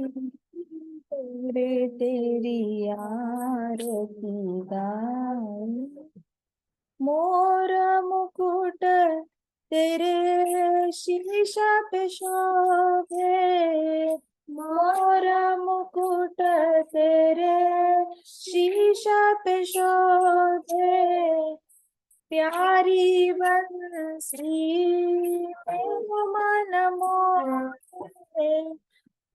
तेरे तेरी आरती गाऊं, मोर मुकुट तेरे शीशा पे शोभे, मोर मुकुट तेरे शीशा पे शोभे, प्यारी बंसी मेरा मन मोहे,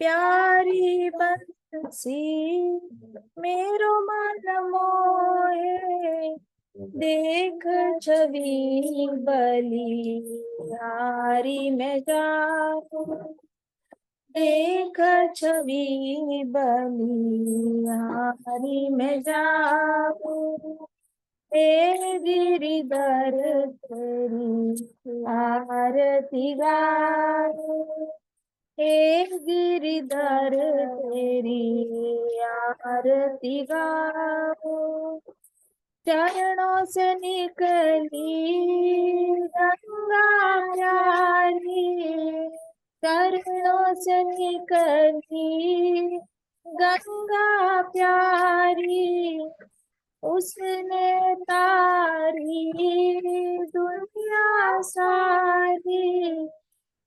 प्यारी बंसी मेरो मन मोहे, देख छवि बलिहारी में जाऊं, देख छवि बलिहारी में जाऊं, हे गिरिधर तेरी आरती गाऊं, हे गिरिधर तेरी आरती गाऊं, चरणों से निकली गंगा प्यारी, चरणों से निकली गंगा प्यारी, उसने तारी दुनिया सारी,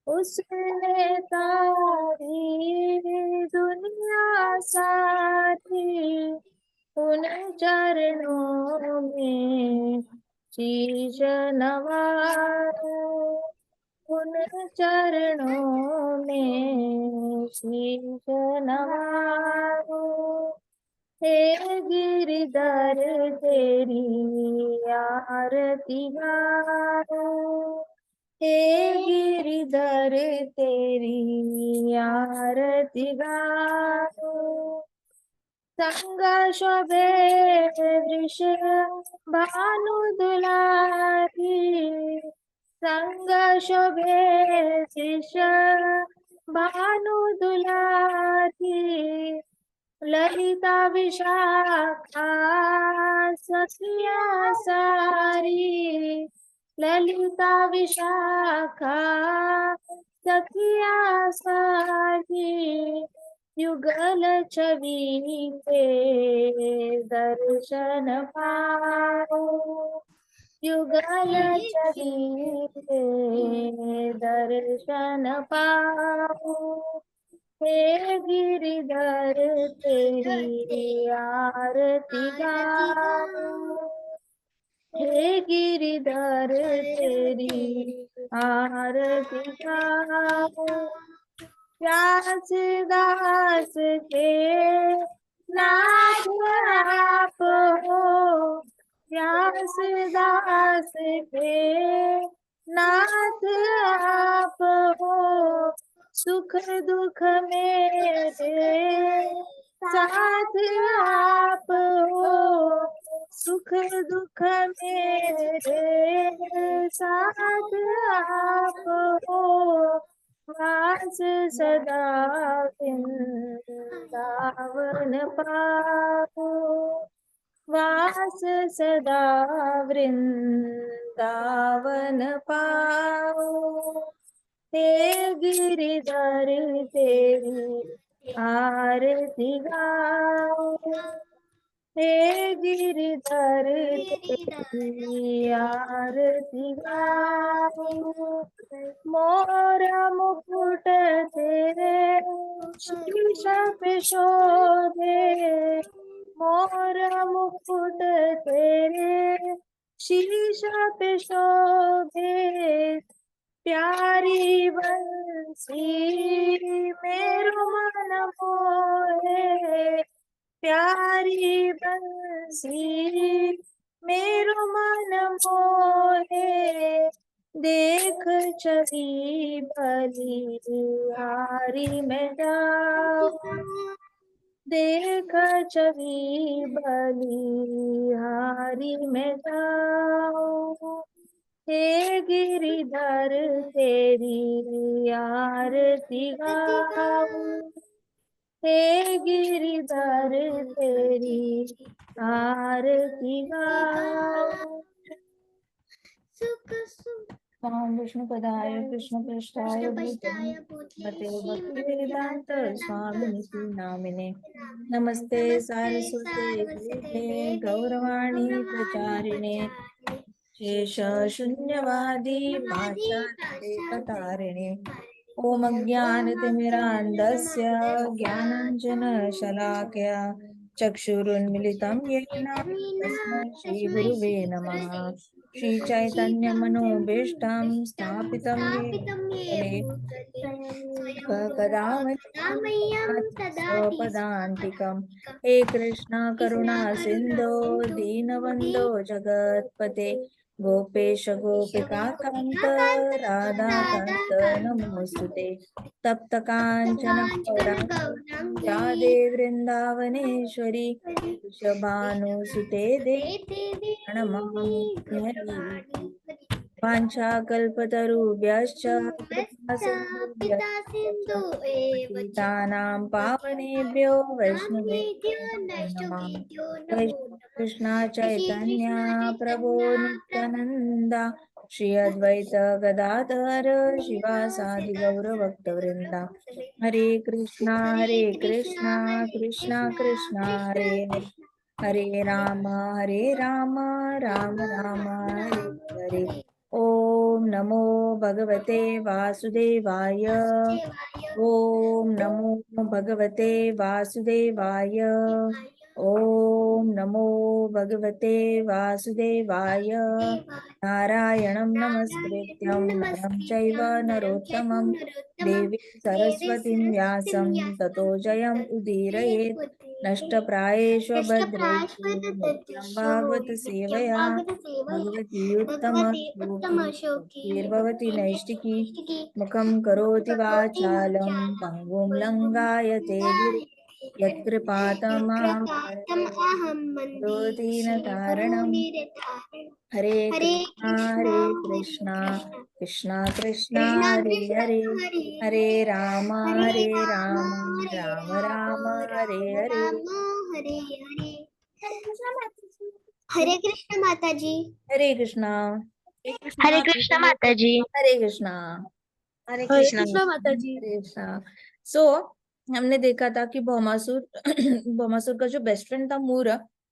उसने तारी दुनिया सारी, उन चरणों में शीश नवाऊं, उन चरणों में शीश नवाऊं, हे गिरिधर तेरी आरती गाऊं, हे गिरिधर तेरी आरती गाऊं, संग शोभे वृष भानु दुलारी, संग शोभे वृष भानु दुलारी, ललिता विशाखा सखिया सारी, ललिता विशाखा सखिया सारी, युगल छवि के दर्शन पाओ, युगल छवि के दर्शन पाओ, हे गिरिधर तेरी आरती गाऊं, हे गिरिधर तेरी आरती गाऊं, व्यास दास के नाथ आप हो, व्यास दास के नाथ आप हो, सुख दुख मेरे साथ आप हो, सुख दुख मेरे साथ आप हो, वास सदा वृंदावन पाओ, वास सदा वृंदावन पाओ, हे गिरिधर तेरी आरती गाऊं, हे गिरिधर तेरी आरती गाऊं, मोर मुकुट तेरे शीश पे शोभे, मोर मुकुट तेरे शीश पे शोभे, प्यारी बंसी मेरो मन मोहे, प्यारी बंसी मेरो मन मोहे, देख छवि बलिहारी में जाऊं, देख छवि बलिहारी में जाऊं, हे गिरिधर तेरी आरती गाऊं, हे गिरिधर तेरी आरती गाऊं, राम विष्णु पदाय कृष्ण पृष्ठाय भूतले मते भक्ति वेदांत स्वामिनिति नामिने नमस्ते सारस्वते देवे गौरवाणी प्रचारिणे शेष शून्यवादी वाचातारिणे ओम अज्ञानतिमिरान्धस्य ज्ञानाञ्जनशलाकया चक्षुरुन्मिलितं येन तस्मै श्रीगुरुवे नमः श्रीचैतन्यमनोभीष्टं स्थापितं येन भूतले कदा स्वपदान्तिकम् हे कृष्ण करुणा सिन्धो दीनबन्धो जगत्पते गोपेश गोपिका कान्त राधाकान्त नमोऽस्तुते तप्त काञ्चन गौराङ्गी राधे वृन्दावनेश्वरी वृषभानुसुते देवी प्रणमामि हरि वाञ्छाकल्पतरुभ्यश्च कृपा सिन्धुभ्यश्च पतितानां पावनेभ्यो वैष्णवेभ्यो नमो नमः वैष्णव कृष्ण चैतन्य प्रभो नित्यानंद श्री अद्वैत गदाधर शिवासादि गौरभक्तवृंदा हरे कृष्णा कृष्णा कृष्णा हरे हरे हरे राम राम राम हरे हरे ओम नमो भगवते वासुदेवाय ओम नमो भगवते वासुदेवाय ओम नमो भगवते वासुदेवाय नारायणं नमस्कृत्यं नरं चैव नरोत्तमं देवीं सरस्वतीं व्यासं ततो जयम् उदीरयेत् नष्टप्रायेषु भद्रेषु नित्यं भागवत सेवया भगवती उत्तमश्लोकी नैष्टिकी मुखं करोति वाचालं पङ्गुं लङ्घायते गिरिं यत्कृपातमहं तारणम् हरे कृष्णा कृष्णा कृष्णा हरे हरे हरे राम राम राम हरे हरे हरे कृष्ण माता जी। हरे कृष्णा हरे कृष्ण माता जी। हरे कृष्णा हरे कृष्ण माता जी। हरे कृष्णा। सो हमने देखा था कि भौमासुर भौमासुर का जो बेस्ट फ्रेंड था मूर,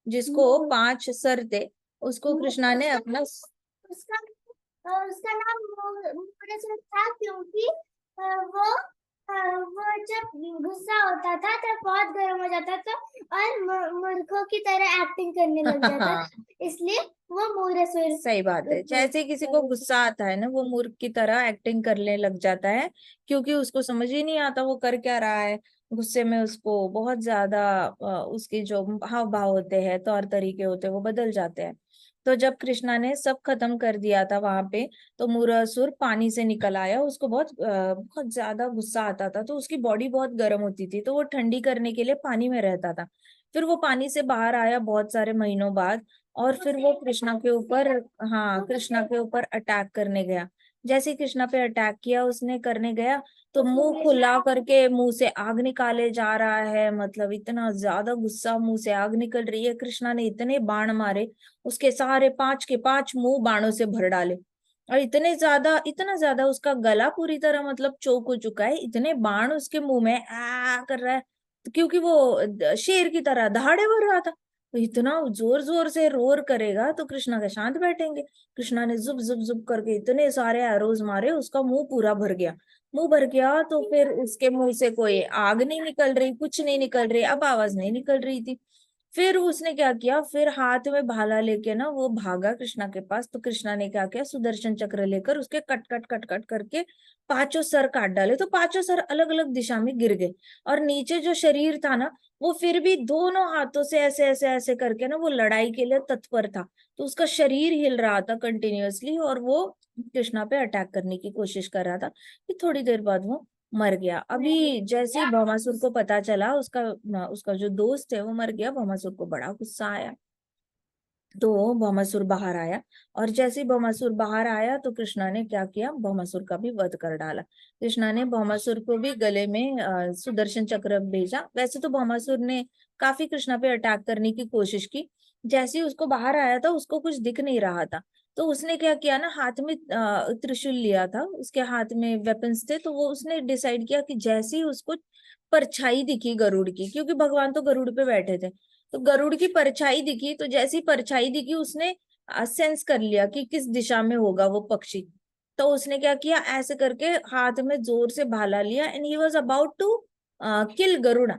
जिसको 5 सर थे, उसको कृष्णा ने अपना उसका नाम मुकुटेश्वर था क्योंकि वो जब गुस्सा होता था तब बहुत गर्म हो जाता था और मूर्खों की तरह एक्टिंग करने लग जाता इसलिए वो मूरेश्वर। सही बात है, जैसे किसी को गुस्सा आता है ना, वो मूर्ख की तरह एक्टिंग करने लग जाता है, क्योंकि उसको समझ ही नहीं आता वो कर क्या रहा है। गुस्से में उसको बहुत ज्यादा उसके जो हाव भाव होते हैं, तौर तरीके होते हैं, वो बदल जाते हैं। तो जब कृष्णा ने सब खत्म कर दिया था वहां पे, तो मूरासुर पानी से निकल आया। उसको बहुत ज्यादा गुस्सा आता था, तो उसकी बॉडी बहुत गर्म होती थी, तो वो ठंडी करने के लिए पानी में रहता था। फिर वो पानी से बाहर आया बहुत सारे महीनों बाद, और फिर वो कृष्णा के ऊपर, हाँ, कृष्णा के ऊपर अटैक करने गया। जैसे ही कृष्णा पे अटैक किया उसने करने गया, तो मुंह खुला करके मुंह से आग निकाले जा रहा है। मतलब इतना ज्यादा गुस्सा, मुंह से आग निकल रही है। कृष्णा ने इतने बाण मारे, उसके सारे 5 के 5 मुंह बाणों से भर डाले, और इतना ज्यादा उसका गला पूरी तरह मतलब चोक हो चुका है। इतने बाण उसके मुंह में आ कर रहा है, क्योंकि वो शेर की तरह दहाड़े भर रहा था। तो इतना जोर जोर से रोर करेगा तो कृष्णा के शांत बैठेंगे। कृष्णा ने जुब जुब जुब करके इतने सारे एरोज मारे, उसका मुंह पूरा भर गया। मुंह भर गया तो फिर उसके मुंह से कोई आग नहीं निकल रही, कुछ नहीं निकल रही, अब आवाज नहीं निकल रही थी। फिर उसने क्या किया, फिर हाथ में भाला लेके ना वो भागा कृष्णा के पास। तो कृष्णा ने क्या किया, सुदर्शन चक्र लेकर उसके कट कट कट कट करके 5 सर काट डाले। तो 5 सर अलग अलग दिशा में गिर गए, और नीचे जो शरीर था ना, वो फिर भी दोनों हाथों से ऐसे ऐसे ऐसे करके ना वो लड़ाई के लिए तत्पर था। तो उसका शरीर हिल रहा था कंटिन्यूअसली, और वो कृष्णा पे अटैक करने की कोशिश कर रहा था। कि थोड़ी देर बाद वो मर गया। अभी जैसे ही भौमासुर को पता चला उसका उसका जो दोस्त है वो मर गया, भौमासुर को बड़ा गुस्सा आया। तो भौमासुर बाहर आया, और जैसे ही भौमासुर बाहर आया तो कृष्णा ने क्या किया, भौमासुर का भी वध कर डाला। कृष्णा ने भौमासुर को भी गले में सुदर्शन चक्र भेजा। वैसे तो भौमासुर ने काफी कृष्णा पे अटैक करने की कोशिश की। जैसे ही उसको बाहर आया था, उसको कुछ दिख नहीं रहा था, तो उसने क्या किया ना, हाथ में त्रिशूल लिया था, उसके हाथ में वेपन्स थे, तो वो उसने डिसाइड किया कि जैसे ही उसको परछाई दिखी गरुड़ की, क्योंकि भगवान तो गरुड़ पे बैठे थे, तो गरुड़ की परछाई दिखी, तो जैसी परछाई दिखी उसने सेंस कर लिया कि किस दिशा में होगा वो पक्षी। तो उसने क्या किया, ऐसे करके हाथ में जोर से भाला लिया and he was about to kill Garuda.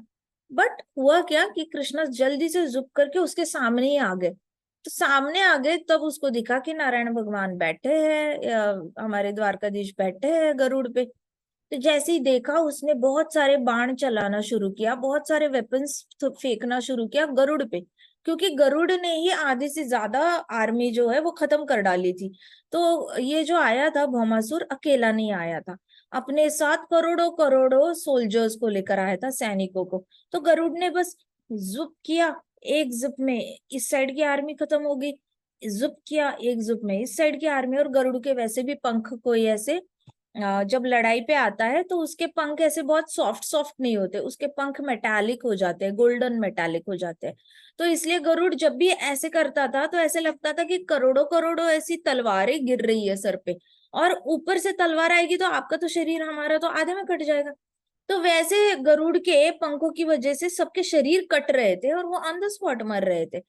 But हुआ क्या कि कृष्णा जल्दी से झुक करके उसके सामने ही आ गए। तो सामने आ गए तब उसको दिखा कि नारायण भगवान बैठे हैं, हमारे द्वारकाधीश बैठे हैं गरुड़ पे। तो जैसे ही देखा उसने बहुत सारे बाण चलाना शुरू किया, बहुत सारे वेपन्स फेंकना शुरू किया गरुड़ पे, क्योंकि गरुड़ ने ही आधे से ज्यादा आर्मी जो है वो खत्म कर डाली थी। तो ये जो आया था भौमासुर अकेला नहीं आया था, अपने साथ करोड़ों करोड़ों सोल्जर्स को लेकर आया था, सैनिकों को। तो गरुड़ ने बस जुप किया, एक जुप में इस साइड की आर्मी खत्म हो गई, जुप किया एक जुप में इस साइड की आर्मी। और गरुड़ के वैसे भी पंख कोई ऐसे जब लड़ाई पे आता है तो उसके पंख ऐसे बहुत सॉफ्ट सॉफ्ट नहीं होते, उसके पंख मेटालिक हो जाते हैं, गोल्डन मेटालिक हो जाते हैं। तो इसलिए गरुड़ जब भी ऐसे करता था तो ऐसे लगता था कि करोड़ों करोड़ों ऐसी तलवारें गिर रही है सर पे, और ऊपर से तलवार आएगी तो आपका तो शरीर हमारा तो आधे में कट जाएगा। तो वैसे गरुड़ के पंखों की वजह से सबके शरीर कट रहे थे और वो ऑन द स्पॉट मर रहे थे।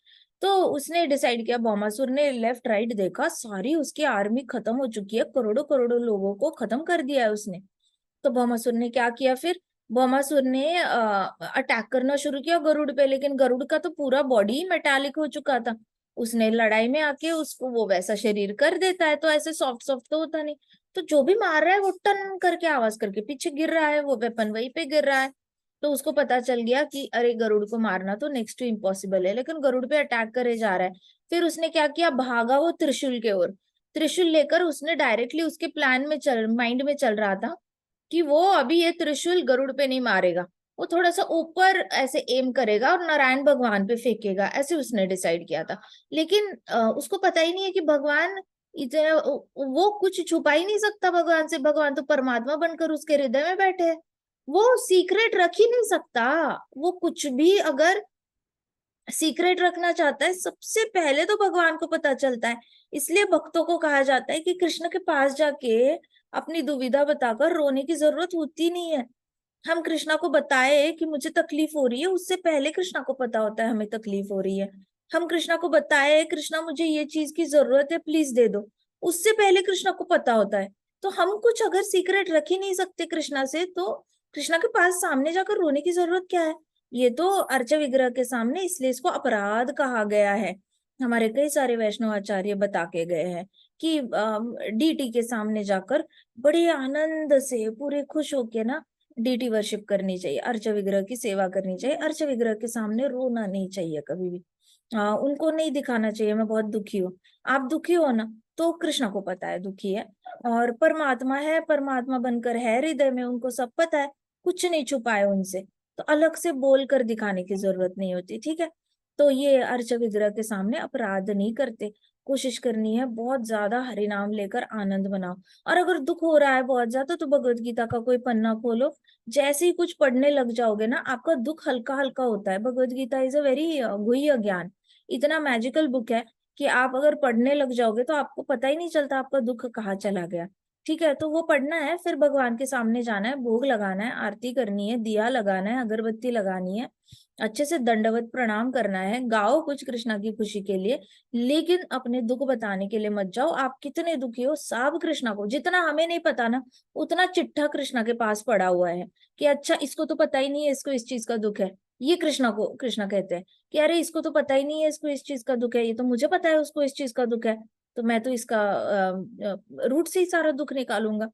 तो उसने डिसाइड किया, भौमासुर ने लेफ्ट राइट देखा, सारी उसकी आर्मी खत्म हो चुकी है, करोड़ों करोड़ों लोगों को खत्म कर दिया है उसने। तो भौमासुर ने क्या किया फिर, भौमासुर ने अटैक करना शुरू किया गरुड़ पे, लेकिन गरुड़ का तो पूरा बॉडी मेटालिक हो चुका था। उसने लड़ाई में आके उसको वो वैसा शरीर कर देता है, तो ऐसे सॉफ्ट सॉफ्ट तो होता नहीं। तो जो भी मार रहा है वो टन करके आवाज करके पीछे गिर रहा है, वो वेपन वहीं पे गिर रहा है। तो उसको पता चल गया कि अरे गरुड़ को मारना तो नेक्स्ट टू इम्पॉसिबल है, लेकिन गरुड़ पे अटैक करे जा रहा है। फिर उसने क्या किया, भागा वो त्रिशूल के ओर। त्रिशूल लेकर उसने डायरेक्टली उसके प्लान में चल माइंड में चल रहा था कि वो अभी ये त्रिशूल गरुड़ पे नहीं मारेगा, वो थोड़ा सा ऊपर ऐसे एम करेगा और नारायण भगवान पे फेंकेगा, ऐसे उसने डिसाइड किया था। लेकिन उसको पता ही नहीं है कि भगवान इतना वो कुछ छुपा ही नहीं सकता भगवान से, भगवान तो परमात्मा बनकर उसके हृदय में बैठे हैं, वो सीक्रेट रख ही नहीं सकता। वो कुछ भी अगर सीक्रेट रखना चाहता है सबसे पहले तो भगवान को पता चलता है। इसलिए भक्तों को कहा जाता है कि कृष्ण के पास जाके अपनी दुविधा बताकर रोने की जरूरत होती नहीं है। हम कृष्णा को बताए कि मुझे तकलीफ हो रही है, उससे पहले कृष्णा को पता होता है हमें तकलीफ हो रही है। हम कृष्णा को बताए कृष्णा मुझे ये चीज की जरूरत है प्लीज दे दो, उससे पहले कृष्णा को पता होता है। तो हम कुछ अगर सीक्रेट रख ही नहीं सकते कृष्णा से, तो कृष्णा के पास सामने जाकर रोने की जरूरत क्या है। ये तो अर्च विग्रह के सामने, इसलिए इसको अपराध कहा गया है। हमारे कई सारे वैष्णव आचार्य बता के गए हैं कि डीटी के सामने जाकर बड़े आनंद से पूरे खुश होके ना डीटी वर्शिप करनी चाहिए, अर्च विग्रह की सेवा करनी चाहिए, अर्च विग्रह के सामने रोना नहीं चाहिए कभी भी। उनको नहीं दिखाना चाहिए मैं बहुत दुखी हूँ। आप दुखी हो ना, तो कृष्णा को पता है दुखी है, और परमात्मा है, परमात्मा बनकर है हृदय में, उनको सब पता है, कुछ नहीं छुपा है उनसे। तो अलग से बोल कर दिखाने की जरूरत नहीं होती, ठीक है। तो ये अर्च विग्रह के सामने अपराध नहीं करते। कोशिश करनी है बहुत ज्यादा हरि नाम लेकर आनंद मनाओ। और अगर दुख हो रहा है बहुत ज्यादा तो भगवत गीता का कोई पन्ना खोलो, जैसे ही कुछ पढ़ने लग जाओगे ना आपका दुख हल्का हल्का होता है। Bhagavad Gita is a very गुह्य ज्ञान, इतना मैजिकल बुक है कि आप अगर पढ़ने लग जाओगे तो आपको पता ही नहीं चलता आपका दुख कहाँ चला गया। ठीक है, तो वो पढ़ना है, फिर भगवान के सामने जाना है, भोग लगाना है, आरती करनी है, दिया लगाना है, अगरबत्ती लगानी है, अच्छे से दंडवत प्रणाम करना है, गाओ कुछ कृष्णा की खुशी के लिए। लेकिन अपने दुख बताने के लिए मत जाओ, आप कितने दुखी हो सब कृष्णा को, जितना हमें नहीं पता ना उतना चिट्ठा कृष्णा के पास पड़ा हुआ है कि अच्छा इसको तो पता ही नहीं है इसको इस चीज का दुख है। ये कृष्णा को कृष्णा कहते हैं कि अरे इसको तो पता ही नहीं है इसको इस चीज का दुख है, ये तो मुझे पता है उसको इस चीज का दुख है, तो मैं तो इसका रूट से ही सारा दुख निकालूंगा।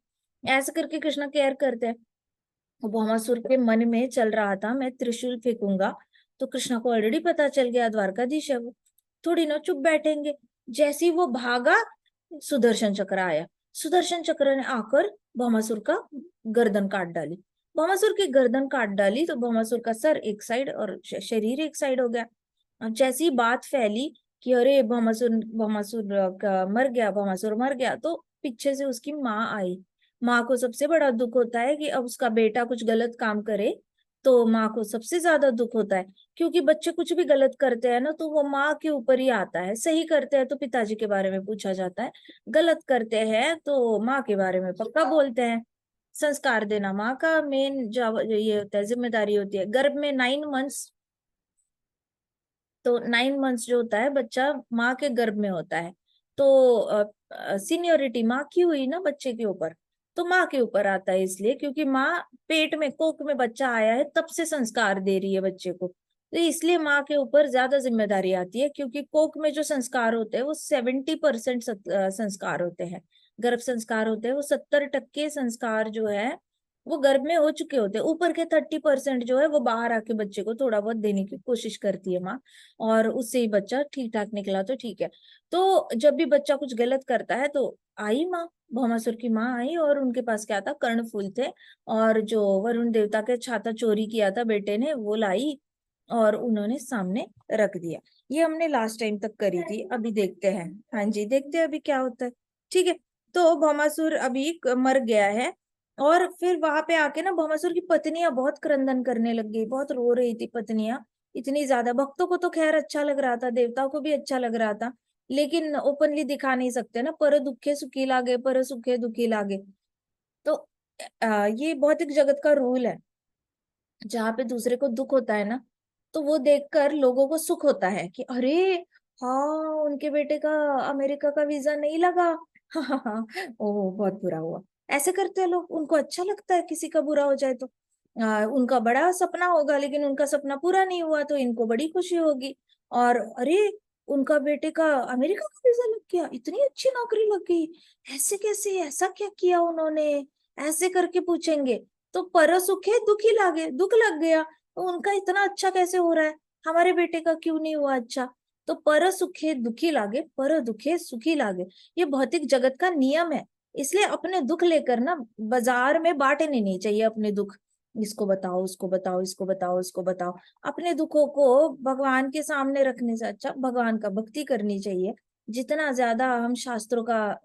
ऐसे करके कृष्णा केयर करते हैं। भौमासुर के मन में चल रहा था मैं त्रिशूल फेंकूंगा, तो कृष्णा को ऑलरेडी पता चल गया द्वारकाधीश है वो, थोड़ी ना चुप बैठेंगे। जैसे ही वो भागा सुदर्शन चक्र आया, सुदर्शन चक्र ने आकर भौमासुर का गर्दन काट डाली। भौमासुर की गर्दन काट डाली तो भौमासुर का सर एक साइड और शरीर एक साइड हो गया। अब जैसी ही बात फैली कि अरे भौमासुर भौमासुर का मर गया, भौमासुर मर गया, तो पीछे से उसकी माँ आई। माँ को सबसे बड़ा दुख होता है कि अब उसका बेटा कुछ गलत काम करे तो माँ को सबसे ज्यादा दुख होता है, क्योंकि बच्चे कुछ भी गलत करते हैं ना तो वो माँ के ऊपर ही आता है। सही करते हैं तो पिताजी के बारे में पूछा जाता है, गलत करते हैं तो माँ के बारे में पक्का बोलते हैं। संस्कार देना माँ का मेन ये होता है, जिम्मेदारी होती है। गर्भ में 9 मंथ्स, तो 9 मंथ्स जो होता है बच्चा माँ के गर्भ में होता है, तो सीनियोरिटी माँ की हुई ना बच्चे के ऊपर, तो माँ के ऊपर आता है, इसलिए क्योंकि माँ पेट में कोख में बच्चा आया है तब से संस्कार दे रही है बच्चे को, तो इसलिए माँ के ऊपर ज्यादा जिम्मेदारी आती है। क्योंकि कोख में जो संस्कार होते हैं वो 70% संस्कार होते हैं, गर्भ संस्कार होते हैं, वो 70% संस्कार जो है वो गर्भ में हो चुके होते हैं। ऊपर के 30% जो है वो बाहर आके बच्चे को थोड़ा बहुत देने की कोशिश करती है माँ, और उससे ही बच्चा ठीक ठाक निकला तो ठीक है। तो जब भी बच्चा कुछ गलत करता है तो आई माँ, भौमासुर की माँ आई, और उनके पास क्या था, कर्णफूल थे, और जो वरुण देवता के छाता चोरी किया था बेटे ने वो लाई, और उन्होंने सामने रख दिया। ये हमने लास्ट टाइम तक करी थी, अभी देखते हैं। हाँ जी, देखते हैं अभी क्या होता है। ठीक है, तो भौमासुर अभी मर गया है, और फिर वहां पे आके ना भौमासुर की पत्नियां बहुत क्रंदन करने लग गई, बहुत रो रही थी पत्नियां, इतनी ज्यादा। भक्तों को तो खैर अच्छा लग रहा था, देवताओं को भी अच्छा लग रहा था, लेकिन ओपनली दिखा नहीं सकते ना, पर दुखे सुखी लागे, पर सुखे दुखी लागे। तो ये भौतिक जगत का रूल है, जहाँ पे दूसरे को दुख होता है ना, तो वो देखकर लोगों को सुख होता है कि अरे हाँ, उनके बेटे का अमेरिका का वीजा नहीं लगा। हाँ, ओ बहुत बुरा हुआ। ऐसे करते हैं लोग, उनको अच्छा लगता है किसी का बुरा हो जाए तो। उनका बड़ा सपना होगा लेकिन उनका सपना पूरा नहीं हुआ तो इनको बड़ी खुशी होगी। और अरे, उनका बेटे का अमेरिका का वीजा लग गया, इतनी अच्छी नौकरी लग गई, ऐसे कैसे, ऐसा क्या किया उन्होंने, ऐसे करके पूछेंगे। तो पर सुखे दुखी लागे, दुख लग गया, तो उनका इतना अच्छा कैसे हो रहा है, हमारे बेटे का क्यों नहीं हुआ अच्छा। तो पर सुखे दुखी लागे, पर दुखे सुखी लागे, ये भौतिक जगत का नियम है। इसलिए अपने दुख लेकर ना बाजार में बांटने नहीं चाहिए अपने दुख, इसको बताओ, उसको बताओ, इसको बताओ, उसको बताओ। अपने दुखों को भगवान के सामने रखने से अच्छा भगवान का भक्ति करनी चाहिए। जितना ज्यादा हम शास्त्रों का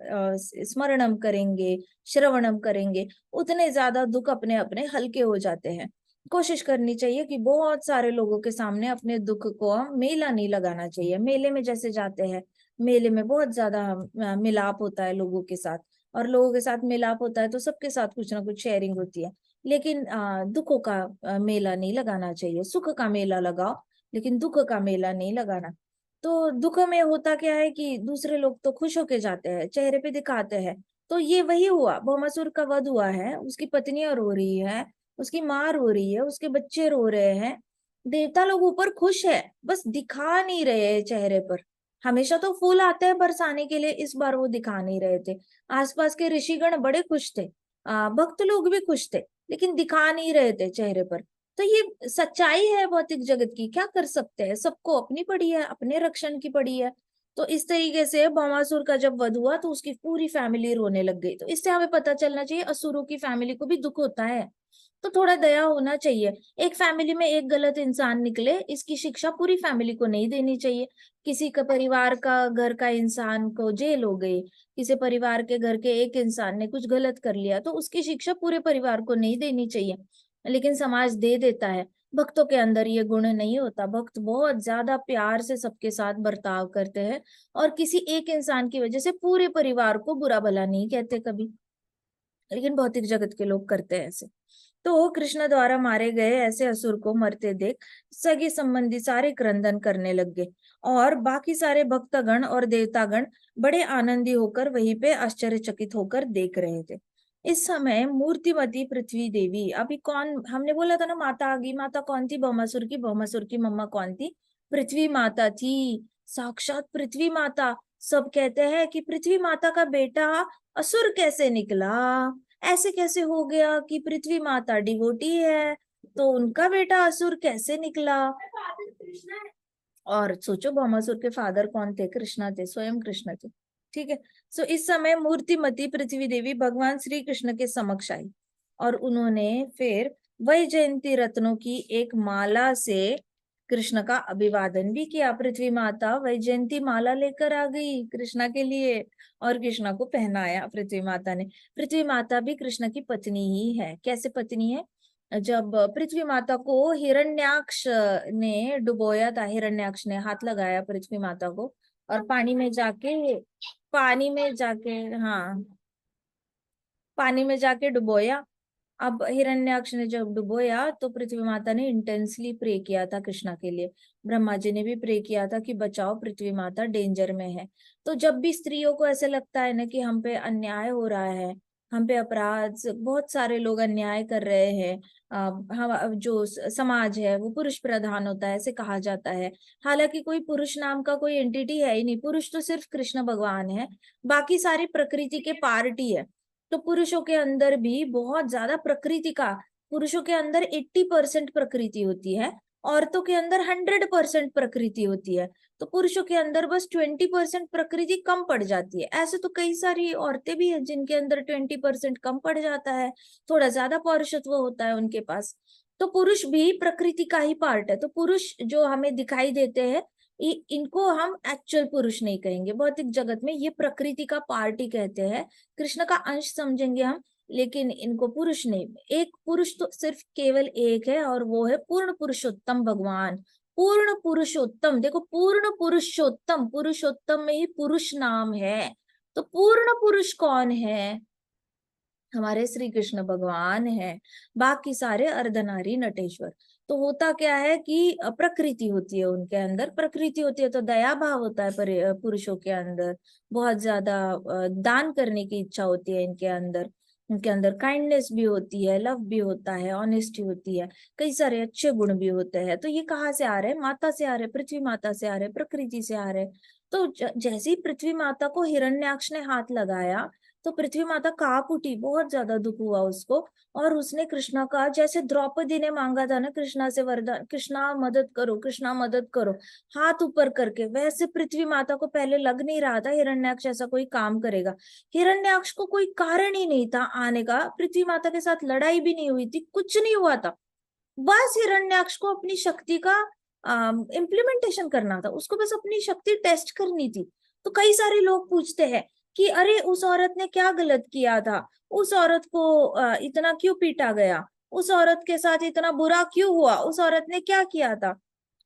स्मरणम करेंगे, श्रवणम करेंगे, उतने ज्यादा दुख अपने अपने हल्के हो जाते हैं। कोशिश करनी चाहिए कि बहुत सारे लोगों के सामने अपने दुख को हम मेला नहीं लगाना चाहिए। मेले में जैसे जाते हैं, मेले में बहुत ज्यादा मिलाप होता है लोगों के साथ, और लोगों के साथ मिलाप होता है तो सबके साथ कुछ ना कुछ शेयरिंग होती है। लेकिन दुखों का मेला नहीं लगाना चाहिए। सुख का मेला लगाओ, लेकिन दुख का मेला नहीं लगाना। तो दुख में होता क्या है कि दूसरे लोग तो खुश होके जाते हैं, चेहरे पे दिखाते हैं। तो ये वही हुआ, भौमासुर का वध हुआ है, उसकी पत्नियां रो रही है, उसकी माँ रो रही है, उसके बच्चे रो रहे हैं। देवता लोग ऊपर खुश है, बस दिखा नहीं रहे हैं चेहरे पर। हमेशा तो फूल आते हैं बरसाने के लिए, इस बार वो दिखा नहीं रहे थे। आसपास के ऋषिगण बड़े खुश थे, भक्त लोग भी खुश थे, लेकिन दिखा नहीं रहे थे चेहरे पर। तो ये सच्चाई है भौतिक जगत की, क्या कर सकते हैं, सबको अपनी पड़ी है, अपने रक्षण की पड़ी है। तो इस तरीके से भौमासुर का जब वध हुआ तो उसकी पूरी फैमिली रोने लग गई। तो इससे हमें पता चलना चाहिए असुरों की फैमिली को भी दुख होता है, तो थोड़ा दया होना चाहिए। एक फैमिली में एक गलत इंसान निकले, इसकी शिक्षा पूरी फैमिली को नहीं देनी चाहिए। किसी का परिवार का घर का इंसान को जेल हो गई, किसी परिवार के घर के एक इंसान ने कुछ गलत कर लिया, तो उसकी शिक्षा पूरे परिवार को नहीं देनी चाहिए, लेकिन समाज दे देता है। भक्तों के अंदर ये गुण नहीं होता, भक्त बहुत ज्यादा प्यार से सबके साथ बर्ताव करते हैं, और किसी एक इंसान की वजह से पूरे परिवार को बुरा भला नहीं कहते कभी, लेकिन भौतिक जगत के लोग करते हैं ऐसे। तो कृष्ण द्वारा मारे गए ऐसे असुर को मरते देख सगे संबंधी सारे क्रंदन करने लग गए, और बाकी सारे भक्तगण और देवतागण बड़े आनंदी होकर वहीं पे आश्चर्यचकित होकर देख रहे थे। इस समय मूर्तिमती पृथ्वी देवी, अभी कौन, हमने बोला था ना माता आ गई, माता कौन थी, भौमासुर की, भौमासुर की मम्मा कौन थी, पृथ्वी माता थी, साक्षात पृथ्वी माता। सब कहते हैं कि पृथ्वी माता का बेटा असुर कैसे निकला, ऐसे कैसे हो गया कि पृथ्वी माता डिवोटी है तो उनका बेटा असुर कैसे निकला। और सोचो भौमासुर के फादर कौन थे, कृष्णा थे, स्वयं कृष्ण थे। ठीक है। सो इस समय मूर्तिमती पृथ्वी देवी भगवान श्री कृष्ण के समक्ष आई, और उन्होंने फिर वैजयंती रत्नों की एक माला से कृष्ण का अभिवादन भी किया। पृथ्वी माता वैजयंती माला लेकर आ गई कृष्णा के लिए, और कृष्णा को पहनाया पृथ्वी माता ने। पृथ्वी माता भी कृष्ण की पत्नी ही है। कैसे पत्नी है, जब पृथ्वी माता को हिरण्याक्ष ने डुबोया था, हिरण्याक्ष ने हाथ लगाया पृथ्वी माता को और पानी में जाके हाँ, पानी में जाके डुबोया। अब हिरण्याक्ष ने जब डुबोया तो पृथ्वी माता ने इंटेंसली प्रे किया था कृष्णा के लिए। ब्रह्मा जी ने भी प्रे किया था कि बचाओ, पृथ्वी माता डेंजर में है। तो जब भी स्त्रियों को ऐसे लगता है ना कि हम पे अन्याय हो रहा है, हम पे अपराध, बहुत सारे लोग अन्याय कर रहे हैं, हम जो समाज है वो पुरुष प्रधान होता है ऐसे कहा जाता है। हालांकि कोई पुरुष नाम का कोई एंटिटी है ही नहीं, पुरुष तो सिर्फ कृष्ण भगवान है, बाकी सारी प्रकृति के पार्टी है। तो पुरुषों के अंदर भी बहुत ज्यादा प्रकृति का, पुरुषों के अंदर 80% प्रकृति होती है, औरतों के अंदर 100% प्रकृति होती है। तो पुरुषों के अंदर बस 20% प्रकृति कम पड़ जाती है। ऐसे तो कई सारी औरतें भी हैं जिनके अंदर 20% कम पड़ जाता है, थोड़ा ज्यादा पौरुषत्व होता है उनके पास। तो पुरुष भी प्रकृति का ही पार्ट है। तो पुरुष जो हमें दिखाई देते हैं, इनको हम एक्चुअल पुरुष नहीं कहेंगे, भौतिक जगत में ये प्रकृति का पार्ट ही कहते हैं, कृष्ण का अंश समझेंगे हम, लेकिन इनको पुरुष नहीं। एक पुरुष तो सिर्फ केवल एक है और वो है पूर्ण पुरुषोत्तम भगवान। पूर्ण पुरुषोत्तम, देखो पूर्ण पुरुषोत्तम, पुरुषोत्तम में ही पुरुष नाम है। तो पूर्ण पुरुष कौन है? हमारे श्री कृष्ण भगवान है, बाकी सारे अर्धनारी नटेश्वर। तो होता क्या है कि प्रकृति होती है उनके अंदर, प्रकृति होती है तो दया भाव होता है पुरुषों के अंदर, बहुत ज्यादा दान करने की इच्छा होती है इनके अंदर, उनके अंदर काइंडनेस भी होती है, लव भी होता है, ऑनेस्टी होती है, कई सारे अच्छे गुण भी होते हैं। तो ये कहाँ से आ रहे हैं? माता से आ रहे, पृथ्वी माता से आ रहे, प्रकृति से आ रहे। तो जैसे ही पृथ्वी माता को हिरण्याक्ष ने हाथ लगाया तो पृथ्वी माता कांप उठी, बहुत ज्यादा दुख हुआ उसको। और उसने कृष्णा का, जैसे द्रौपदी ने मांगा था ना कृष्णा से वरदान, कृष्णा मदद करो, कृष्णा मदद करो, हाथ ऊपर करके, वैसे पृथ्वी माता को पहले लग नहीं रहा था हिरण्याक्ष ऐसा कोई काम करेगा। हिरण्याक्ष को कोई कारण ही नहीं था आने का, पृथ्वी माता के साथ लड़ाई भी नहीं हुई थी, कुछ नहीं हुआ था। बस हिरण्याक्ष को अपनी शक्ति का इम्प्लीमेंटेशन करना था, उसको बस अपनी शक्ति टेस्ट करनी थी। तो कई सारे लोग पूछते हैं कि अरे उस औरत ने क्या गलत किया था, उस औरत को इतना क्यों पीटा गया, उस औरत के साथ इतना बुरा क्यों हुआ, उस औरत ने क्या किया था,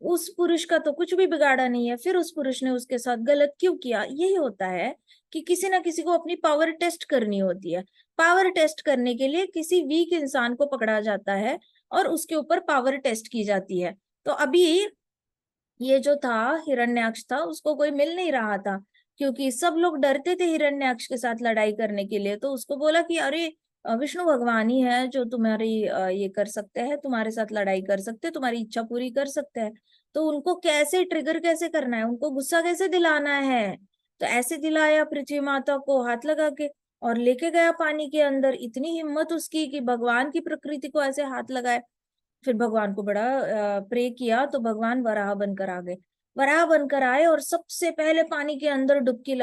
उस पुरुष का तो कुछ भी बिगाड़ा नहीं है, फिर उस पुरुष ने उसके साथ गलत क्यों किया। यही होता है कि किसी ना किसी को अपनी पावर टेस्ट करनी होती है। पावर टेस्ट करने के लिए किसी वीक इंसान को पकड़ा जाता है और उसके ऊपर पावर टेस्ट की जाती है। तो अभी ये जो था हिरण्याक्ष था, उसको कोई मिल नहीं रहा था, क्योंकि सब लोग डरते थे हिरण्याक्ष के साथ लड़ाई करने के लिए। तो उसको बोला कि अरे विष्णु भगवान ही है जो तुम्हारी ये कर सकते हैं, तुम्हारे साथ लड़ाई कर सकते हैं, तुम्हारी इच्छा पूरी कर सकते हैं। तो उनको कैसे ट्रिगर कैसे करना है, उनको गुस्सा कैसे दिलाना है, तो ऐसे दिलाया पृथ्वी माता को हाथ लगा के और लेके गया पानी के अंदर। इतनी हिम्मत उसकी कि भगवान की प्रकृति को ऐसे हाथ लगाए। फिर भगवान को बड़ा प्रे किया तो भगवान वराह बनकर आ गए। वराह बनकर आए और सबसे पहले पानी के अंदर डुबकी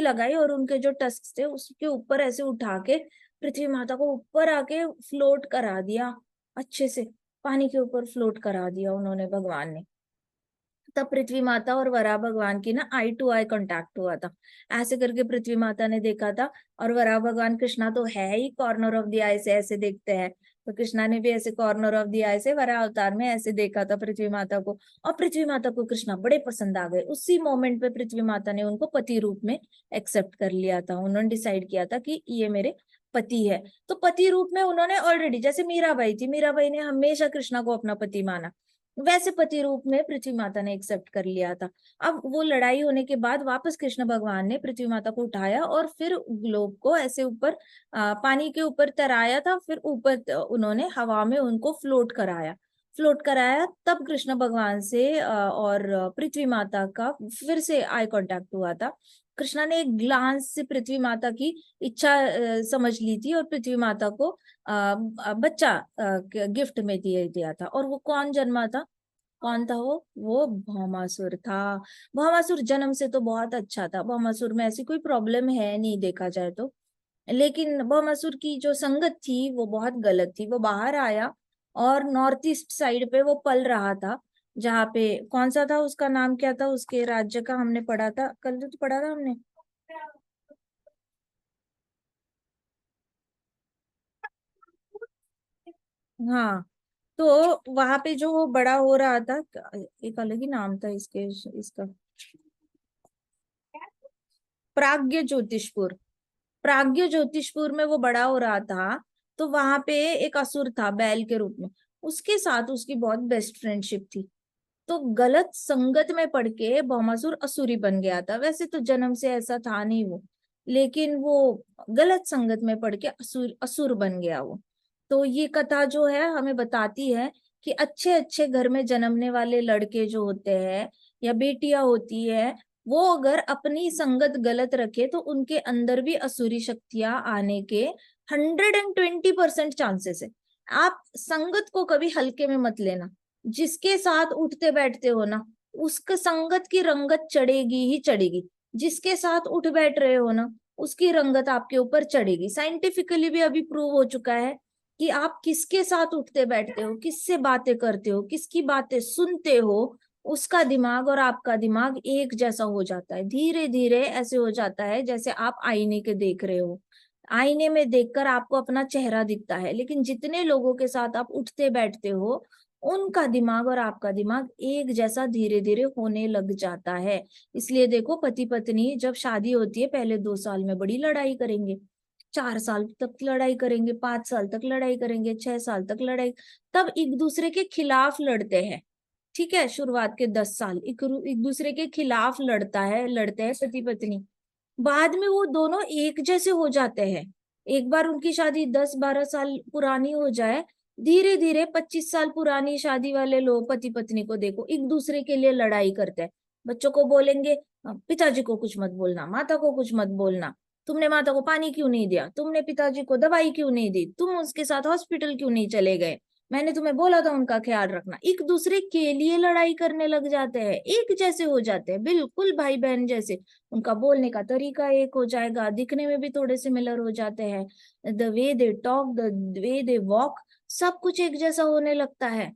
लगाई और उनके जो टस्क थे उसके ऊपर ऐसे उठा के पृथ्वी माता को ऊपर आके फ्लोट करा दिया, अच्छे से पानी के ऊपर फ्लोट करा दिया उन्होंने, भगवान ने। तब पृथ्वी माता और वराह भगवान की ना आई टू आई कांटेक्ट हुआ था। ऐसे करके पृथ्वी माता ने देखा था, और वराह भगवान, कृष्णा तो है ही कॉर्नर ऑफ द आई से ऐसे देखते हैं, तो कृष्णा ने भी ऐसे कॉर्नर ऑफ द आई से वराह अवतार में ऐसे देखा था पृथ्वी माता को। और पृथ्वी माता को कृष्णा बड़े पसंद आ गए। उसी मोमेंट पे पृथ्वी माता ने उनको पति रूप में एक्सेप्ट कर लिया था, उन्होंने डिसाइड किया था कि ये मेरे पति है। तो पति रूप में उन्होंने ऑलरेडी, जैसे मीराबाई थी, मीराबाई ने हमेशा कृष्णा को अपना पति माना, वैसे पति रूप में पृथ्वी माता ने एक्सेप्ट कर लिया था। अब वो लड़ाई होने के बाद वापस कृष्ण भगवान ने पृथ्वी माता को उठाया और फिर ग्लोब को ऐसे ऊपर पानी के ऊपर तराया था, फिर ऊपर उन्होंने हवा में उनको फ्लोट कराया। तब कृष्ण भगवान से और पृथ्वी माता का फिर से आई कांटेक्ट हुआ था। कृष्णा ने एक ग्लांस से पृथ्वी माता की इच्छा समझ ली थी और पृथ्वी माता को बच्चा गिफ्ट में दिया था। और वो कौन जन्मा था, कौन था वो भौमासुर था। भौमासुर जन्म से तो बहुत अच्छा था, भौमासुर में ऐसी कोई प्रॉब्लम है नहीं देखा जाए तो, लेकिन भौमासुर की जो संगत थी वो बहुत गलत थी। वो बाहर आया और नॉर्थ ईस्ट साइड पे वो पल रहा था, जहाँ पे, कौन सा था उसका नाम, क्या था उसके राज्य का, हमने पढ़ा था कल, तो पढ़ा था हमने, हाँ, तो वहां पे जो वो बड़ा हो रहा था, एक अलग ही नाम था इसका, प्राग्ञ ज्योतिषपुर। प्राग्ञ ज्योतिषपुर में वो बड़ा हो रहा था। तो वहां पे एक असुर था बैल के रूप में, उसके साथ उसकी बहुत बेस्ट फ्रेंडशिप थी। तो गलत संगत में पड़ के भौमासुर असुरी बन गया था। वैसे तो जन्म से ऐसा था नहीं वो, लेकिन वो गलत संगत में पड़ के असुर असुर बन गया वो। तो ये कथा जो है हमें बताती है कि अच्छे अच्छे घर में जन्मने वाले लड़के जो होते हैं या बेटियां होती है, वो अगर अपनी संगत गलत रखे तो उनके अंदर भी असुरी शक्तियां आने के 120% चांसेस है। आप संगत को कभी हल्के में मत लेना। जिसके साथ उठते बैठते हो ना, उसका संगत की रंगत चढ़ेगी ही चढ़ेगी। जिसके साथ उठ बैठ रहे हो ना, उसकी रंगत आपके ऊपर चढ़ेगी। साइंटिफिकली भी अभी प्रूव हो चुका है कि आप किसके साथ उठते बैठते हो, किससे बातें करते हो, किसकी बातें सुनते हो, उसका दिमाग और आपका दिमाग एक जैसा हो जाता है। धीरे धीरे ऐसे हो जाता है जैसे आप आईने के देख रहे हो। आईने में देखकर आपको अपना चेहरा दिखता है, लेकिन जितने लोगों के साथ आप उठते बैठते हो, उनका दिमाग और आपका दिमाग एक जैसा धीरे धीरे होने लग जाता है। इसलिए देखो, पति पत्नी जब शादी होती है पहले 2 साल में बड़ी लड़ाई करेंगे, 4 साल तक लड़ाई करेंगे, 5 साल तक लड़ाई करेंगे, 6 साल तक लड़ाई, तब एक दूसरे के खिलाफ लड़ते हैं। ठीक है, शुरुआत के 10 साल एक दूसरे के खिलाफ लड़ते हैं पति पत्नी। बाद में वो दोनों एक जैसे हो जाते हैं। एक बार उनकी शादी 10-12 साल पुरानी हो जाए, धीरे धीरे 25 साल पुरानी शादी वाले लोग पति पत्नी को देखो एक दूसरे के लिए लड़ाई करते हैं। बच्चों को बोलेंगे, पिताजी को कुछ मत बोलना, माता को कुछ मत बोलना, तुमने माता को पानी क्यों नहीं दिया, तुमने पिताजी को दवाई क्यों नहीं दी, तुम उसके साथ हॉस्पिटल क्यों नहीं चले गए, मैंने तुम्हें बोला था उनका ख्याल रखना। एक दूसरे के लिए लड़ाई करने लग जाते हैं, एक जैसे हो जाते हैं, बिल्कुल भाई बहन जैसे। उनका बोलने का तरीका एक हो जाएगा, दिखने में भी थोड़े सिमिलर हो जाते हैं। The way they talk, the way they walk, सब कुछ एक जैसा होने लगता है।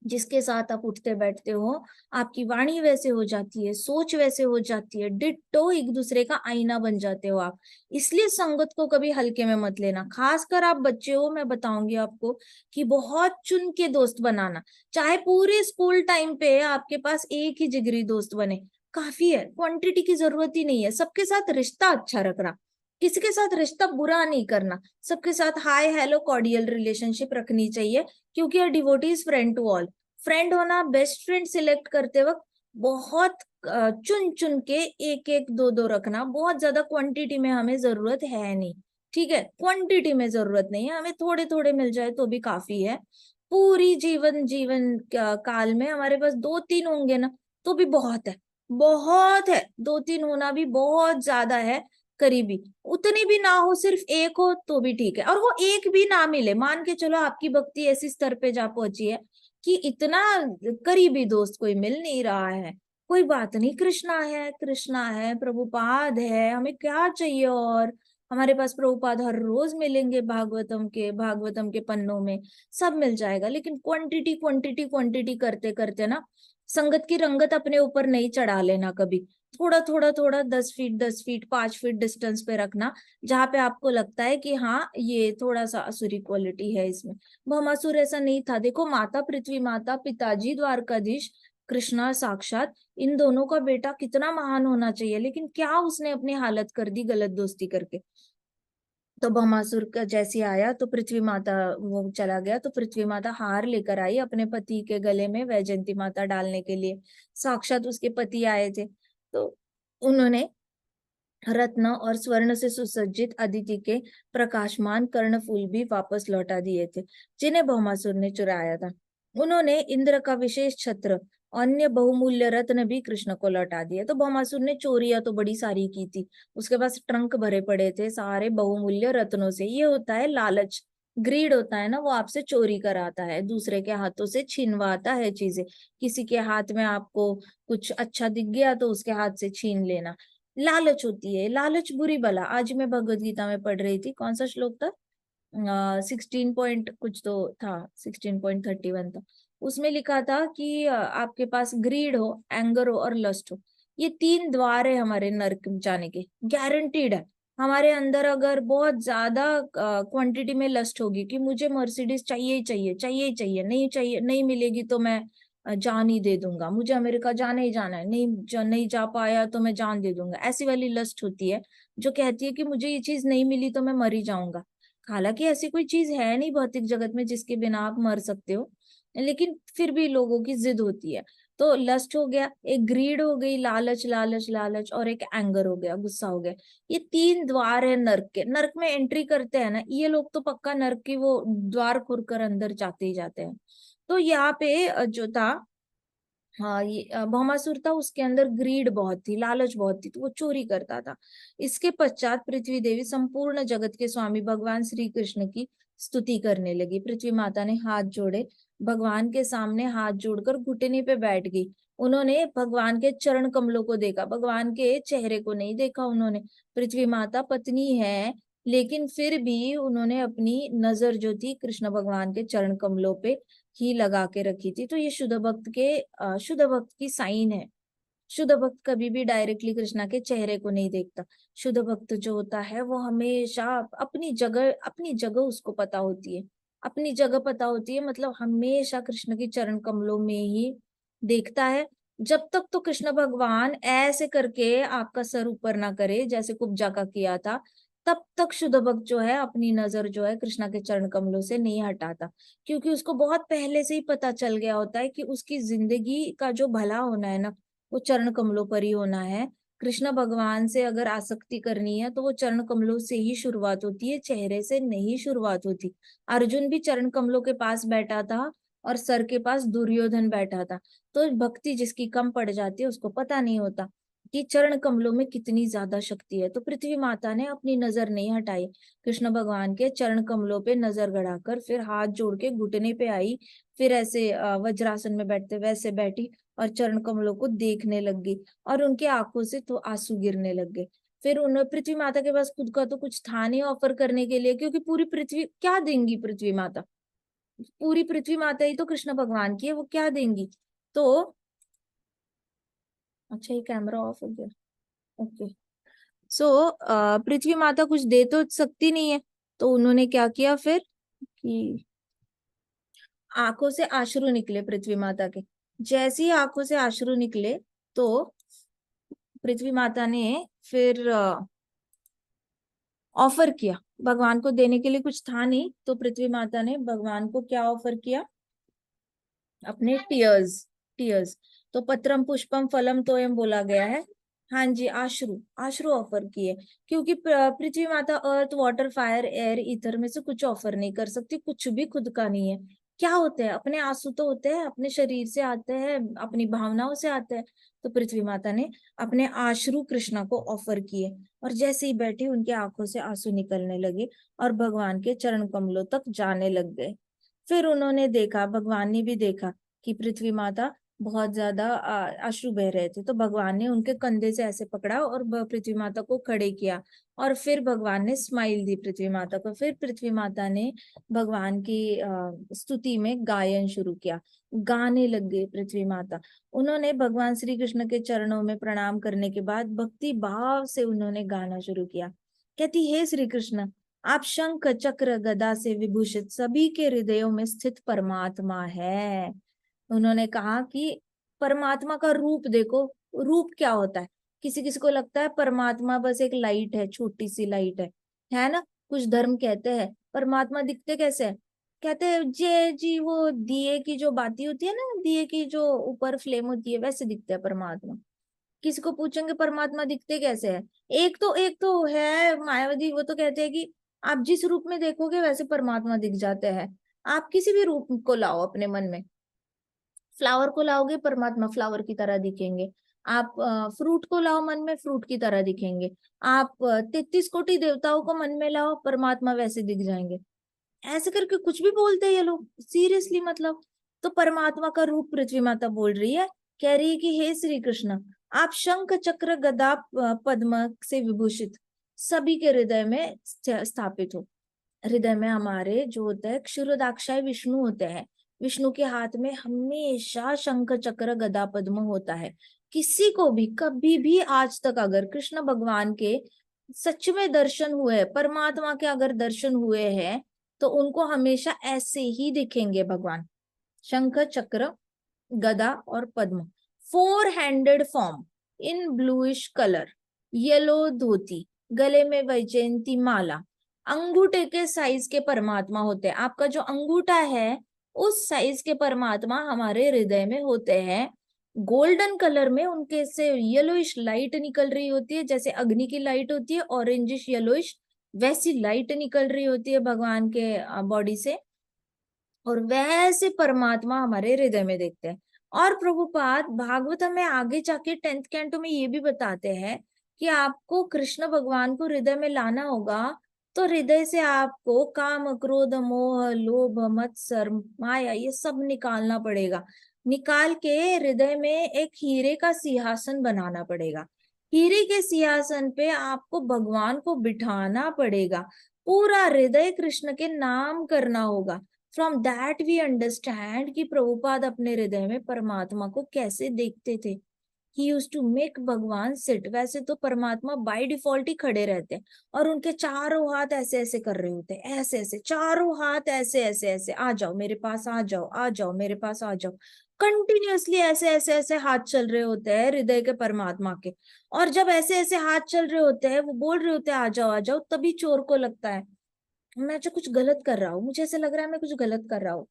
जिसके साथ आप उठते बैठते हो, आपकी वाणी वैसे हो जाती है, सोच वैसे हो जाती है, डिट्टो एक दूसरे का आईना बन जाते हो आप। इसलिए संगत को कभी हल्के में मत लेना। खासकर आप बच्चे हो, मैं बताऊंगी आपको कि बहुत चुन के दोस्त बनाना। चाहे पूरे स्कूल टाइम पे आपके पास एक ही जिगरी दोस्त बने, काफी है, क्वांटिटी की जरूरत ही नहीं है। सबके साथ रिश्ता अच्छा रखना, किसी के साथ रिश्ता बुरा नहीं करना, सबके साथ हाय हेलो कॉर्डियल रिलेशनशिप रखनी चाहिए। क्योंकि devotee is friend to all. Friend होना, बेस्ट फ्रेंड सिलेक्ट करते वक्त बहुत चुन चुन के एक एक दो दो रखना, बहुत ज्यादा क्वांटिटी में हमें जरूरत है नहीं। ठीक है, क्वांटिटी में जरूरत नहीं है हमें, थोड़े थोड़े मिल जाए तो भी काफी है। पूरी जीवन जीवन काल में हमारे पास 2-3 होंगे ना तो भी बहुत है, बहुत है। 2-3 होना भी बहुत ज्यादा है। करीबी उतनी भी ना हो, सिर्फ एक हो तो भी ठीक है। और वो एक भी ना मिले, मान के चलो आपकी भक्ति ऐसी स्तर पे जा पहुंची है कि इतना करीबी दोस्त कोई मिल नहीं रहा है, कोई बात नहीं, कृष्णा है, कृष्णा है, प्रभुपाद है, हमें क्या चाहिए और। हमारे पास प्रभुपाद हर रोज मिलेंगे, भागवतम के पन्नों में सब मिल जाएगा। लेकिन क्वांटिटी क्वांटिटी क्वांटिटी करते करते ना, संगत की रंगत अपने ऊपर नहीं चढ़ा लेना कभी। थोड़ा थोड़ा थोड़ा 10 फीट 10 फीट 5 फीट डिस्टेंस पे रखना, जहां पे आपको लगता है कि हाँ ये थोड़ा सा असुरी क्वालिटी है इसमें। भौमासुर ऐसा नहीं था। देखो, माता पृथ्वी माता, पिताजी द्वारकाधीश, कृष्णा साक्षात, इन दोनों का बेटा कितना महान होना चाहिए, लेकिन क्या उसने अपनी हालत कर दी गलत दोस्ती करके। तो भौमासुर का जैसे आया तो पृथ्वी माता, वो चला गया तो पृथ्वी माता हार लेकर आई अपने पति के गले में वैजयंती माता डालने के लिए। साक्षात उसके पति आए थे, तो उन्होंने रत्न और स्वर्ण से सुसज्जित अदिति के प्रकाशमान कर्णफूल भी वापस लौटा दिए थे, जिन्हें भौमासुर ने चुराया था। उन्होंने इंद्र का विशेष छत्र, अन्य बहुमूल्य रत्न भी कृष्ण को लौटा दिए। तो भौमासुर ने चोरियां तो बड़ी सारी की थी, उसके पास ट्रंक भरे पड़े थे सारे बहुमूल्य रत्नों से। ये होता है लालच, ग्रीड होता है ना, वो आपसे चोरी कराता है, दूसरे के हाथों से छीनवाता है चीजें। किसी के हाथ में आपको कुछ अच्छा दिख गया तो उसके हाथ से छीन लेना, लालच होती है। लालच बुरी बला। आज मैं भगवत गीता में पढ़ रही थी, कौन सा श्लोक था, 16 पॉइंट कुछ तो था, 16.31 था। उसमें लिखा था कि आपके पास ग्रीड हो, एंगर हो और लस्ट हो, ये 3 द्वार है हमारे नरक जाने के, गारंटीड है। हमारे अंदर अगर बहुत ज्यादा क्वांटिटी में लस्ट होगी कि मुझे मर्सिडीज चाहिए ही चाहिए, चाहिए ही चाहिए, नहीं मिलेगी तो मैं जान ही दे दूंगा, मुझे अमेरिका जाना ही जाना है, नहीं जा पाया तो मैं जान दे दूंगा, ऐसी वाली लस्ट होती है जो कहती है कि मुझे ये चीज नहीं मिली तो मैं मर ही जाऊंगा। हालांकि ऐसी कोई चीज है नहीं भौतिक जगत में जिसके बिना आप मर सकते हो, लेकिन फिर भी लोगों की जिद होती है। तो लस्ट हो गया, एक ग्रीड हो गई, लालच लालच लालच, और एक एंगर हो गया, गुस्सा हो गया। ये 3 द्वार है नर्क के। नर्क में एंट्री करते हैं ना ये लोग तो पक्का नर्क की वो द्वार खुर कर अंदर जाते ही जाते हैं। तो यहाँ पे जो था, हाँ ये भौमासुर था, उसके अंदर ग्रीड बहुत थी, लालच बहुत थी, तो वो चोरी करता था। इसके पश्चात पृथ्वी देवी संपूर्ण जगत के स्वामी भगवान श्री कृष्ण की स्तुति करने लगी। पृथ्वी माता ने हाथ जोड़े, भगवान के सामने हाथ जोड़कर घुटने पे बैठ गई। उन्होंने भगवान के चरण कमलों को देखा, भगवान के चेहरे को नहीं देखा उन्होंने। पृथ्वी माता पत्नी है, लेकिन फिर भी उन्होंने अपनी नजर जो थी कृष्ण भगवान के चरण कमलों पे ही लगा के रखी थी। तो ये शुद्ध भक्त के शुद्ध भक्त की साइन है। शुद्ध भक्त कभी भी डायरेक्टली कृष्णा के चेहरे को नहीं देखता। शुद्ध भक्त जो होता है वो हमेशा अपनी जगह उसको पता होती है, अपनी जगह पता होती है, मतलब हमेशा कृष्ण के चरण कमलों में ही देखता है। जब तक तो कृष्ण भगवान ऐसे करके आपका सर ऊपर ना करे जैसे कुब्जा का किया था, तब तक शुद्ध भक्त जो है अपनी नजर जो है कृष्णा के चरण कमलों से नहीं हटाता। क्योंकि उसको बहुत पहले से ही पता चल गया होता है कि उसकी जिंदगी का जो भला होना है ना, वो चरण कमलों पर ही होना है। कृष्ण भगवान से अगर आसक्ति करनी है तो वो चरण कमलों से ही शुरुआत होती है, चेहरे से नहीं शुरुआत होती। अर्जुन भी चरण कमलों के पास बैठा था और सर के पास दुर्योधन बैठा था। तो भक्ति जिसकी कम पड़ जाती है उसको पता नहीं होता कि चरण कमलों में कितनी ज्यादा शक्ति है। तो पृथ्वी माता ने अपनी नजर नहीं हटाई, कृष्ण भगवान के चरण कमलों पे नजर गड़ाकर फिर हाथ जोड़ के घुटने पे आई। फिर ऐसे वज्रासन में बैठते वैसे बैठी और चरण कमलों को देखने लग गई, और उनके आंखों से तो आंसू गिरने लग गए। फिर उन पृथ्वी माता के पास खुद का तो कुछ था नहीं ऑफर करने के लिए, क्योंकि पूरी पृथ्वी क्या देंगी पृथ्वी माता, पूरी पृथ्वी माता ही तो कृष्ण भगवान की है, वो क्या देंगी। तो अच्छा ये कैमरा ऑफ हो गया, ओके। सो पृथ्वी माता कुछ दे तो सकती नहीं है, तो उन्होंने क्या किया फिर कि आंखों से अश्रु निकले पृथ्वी माता के। जैसे ही आंखों से अश्रु निकले तो पृथ्वी माता ने फिर ऑफर किया, भगवान को देने के लिए कुछ था नहीं, तो पृथ्वी माता ने भगवान को क्या ऑफर किया, अपने टीयर्स। टीयर्स, तो पत्रम पुष्पम फलम तोयम बोला गया है। हाँ जी, आश्रु, आश्रु ऑफर किए। क्योंकि पृथ्वी माता earth water fire air ether में से कुछ ऑफर नहीं कर सकती, कुछ भी खुद का नहीं है। क्या होते हैं अपने आंसू, तो होते हैं अपने शरीर से आते हैं, अपनी भावनाओं से आते हैं। तो पृथ्वी माता ने अपने आश्रु कृष्णा को ऑफर किए, और जैसे ही बैठी उनके आंखों से आंसू निकलने लगे और भगवान के चरण कमलों तक जाने लग गए। फिर उन्होंने देखा, भगवान ने भी देखा कि पृथ्वी माता बहुत ज्यादा अश्रु बह रहे थे। तो भगवान ने उनके कंधे से ऐसे पकड़ा और पृथ्वी माता को खड़े किया, और फिर भगवान ने स्माइल दी पृथ्वी माता को। फिर पृथ्वी माता ने भगवान की स्तुति में गायन शुरू किया, गाने लग गई पृथ्वी माता। उन्होंने भगवान श्री कृष्ण के चरणों में प्रणाम करने के बाद भक्ति भाव से उन्होंने गाना शुरू किया। कहती, हे श्री कृष्ण, आप शंख चक्र गदा से विभूषित सभी के हृदयों में स्थित परमात्मा है। उन्होंने कहा कि परमात्मा का रूप देखो। रूप क्या होता है, किसी किसी को लगता है परमात्मा बस एक लाइट है, छोटी सी लाइट है ना। कुछ धर्म कहते हैं परमात्मा दिखते कैसे है, कहते हैं जे जी वो दिए की जो बाती होती है ना, दिए की जो ऊपर फ्लेम होती है वैसे दिखते हैं परमात्मा। किसी को पूछेंगे परमात्मा दिखते कैसे है, एक तो है मायावती, वो तो कहते हैं कि आप जिस रूप में देखोगे वैसे परमात्मा दिख जाते हैं। आप किसी भी रूप को लाओ अपने मन में, फ्लावर को लाओगे परमात्मा फ्लावर की तरह दिखेंगे। आप फ्रूट को लाओ मन में, फ्रूट की तरह दिखेंगे। आप 33 कोटि देवताओं को मन में लाओ, परमात्मा वैसे दिख जाएंगे। ऐसे करके कुछ भी बोलते हैं ये लोग, सीरियसली मतलब। तो परमात्मा का रूप पृथ्वी माता बोल रही है, कह रही है कि हे श्री कृष्ण, आप शंख चक्र गदा पद्म से विभूषित सभी के हृदय में स्थापित हो। हृदय में हमारे जो होता है क्षुरदाक्षाय विष्णु होते हैं, विष्णु के हाथ में हमेशा शंख चक्र गदा पद्म होता है। किसी को भी कभी भी आज तक अगर कृष्ण भगवान के सच में दर्शन हुए, परमात्मा के अगर दर्शन हुए हैं तो उनको हमेशा ऐसे ही दिखेंगे भगवान। शंख चक्र गदा और पद्म, 4 handed form in bluish colour, yellow dhoti, गले में वैजयंती माला, अंगूठे के साइज के परमात्मा होते हैं। आपका जो अंगूठा है उस साइज के परमात्मा हमारे हृदय में होते हैं। गोल्डन कलर में उनके से येलोइश लाइट निकल रही होती है, जैसे अग्नि की लाइट होती है ऑरेंजिश येलोइश, वैसी लाइट निकल रही होती है भगवान के बॉडी से, और वैसे परमात्मा हमारे हृदय में देखते हैं। और प्रभुपाद भागवतम में आगे जाके 10th कैंटो में ये भी बताते हैं कि आपको कृष्ण भगवान को हृदय में लाना होगा तो हृदय से आपको काम क्रोध मोह लोभ मत्सर माया ये सब निकालना पड़ेगा। निकाल के हृदय में एक हीरे का सिंहासन बनाना पड़ेगा। हीरे के सिंहासन पे आपको भगवान को बिठाना पड़ेगा। पूरा हृदय कृष्ण के नाम करना होगा। फ्रॉम दैट वी अंडरस्टैंड कि प्रभुपाद अपने हृदय में परमात्मा को कैसे देखते थे। ही यूज टू मेक भगवान सिट। वैसे तो परमात्मा बाय डिफॉल्ट ही खड़े रहते हैं और उनके चारों हाथ ऐसे ऐसे कर रहे होते हैं, ऐसे ऐसे चारों हाथ ऐसे ऐसे ऐसे, आ जाओ मेरे पास, आ जाओ आ जाओ मेरे पास आ जाओ। कंटिन्यूअसली ऐसे ऐसे ऐसे हाथ चल रहे होते हैं हृदय के परमात्मा के। और जब ऐसे ऐसे हाथ चल रहे होते हैं, वो बोल रहे होते हैं आ जाओ आ जाओ, तभी चोर को लगता है मैं जो कुछ गलत कर रहा हूँ, मुझे ऐसे लग रहा है मैं कुछ गलत कर रहा हूँ।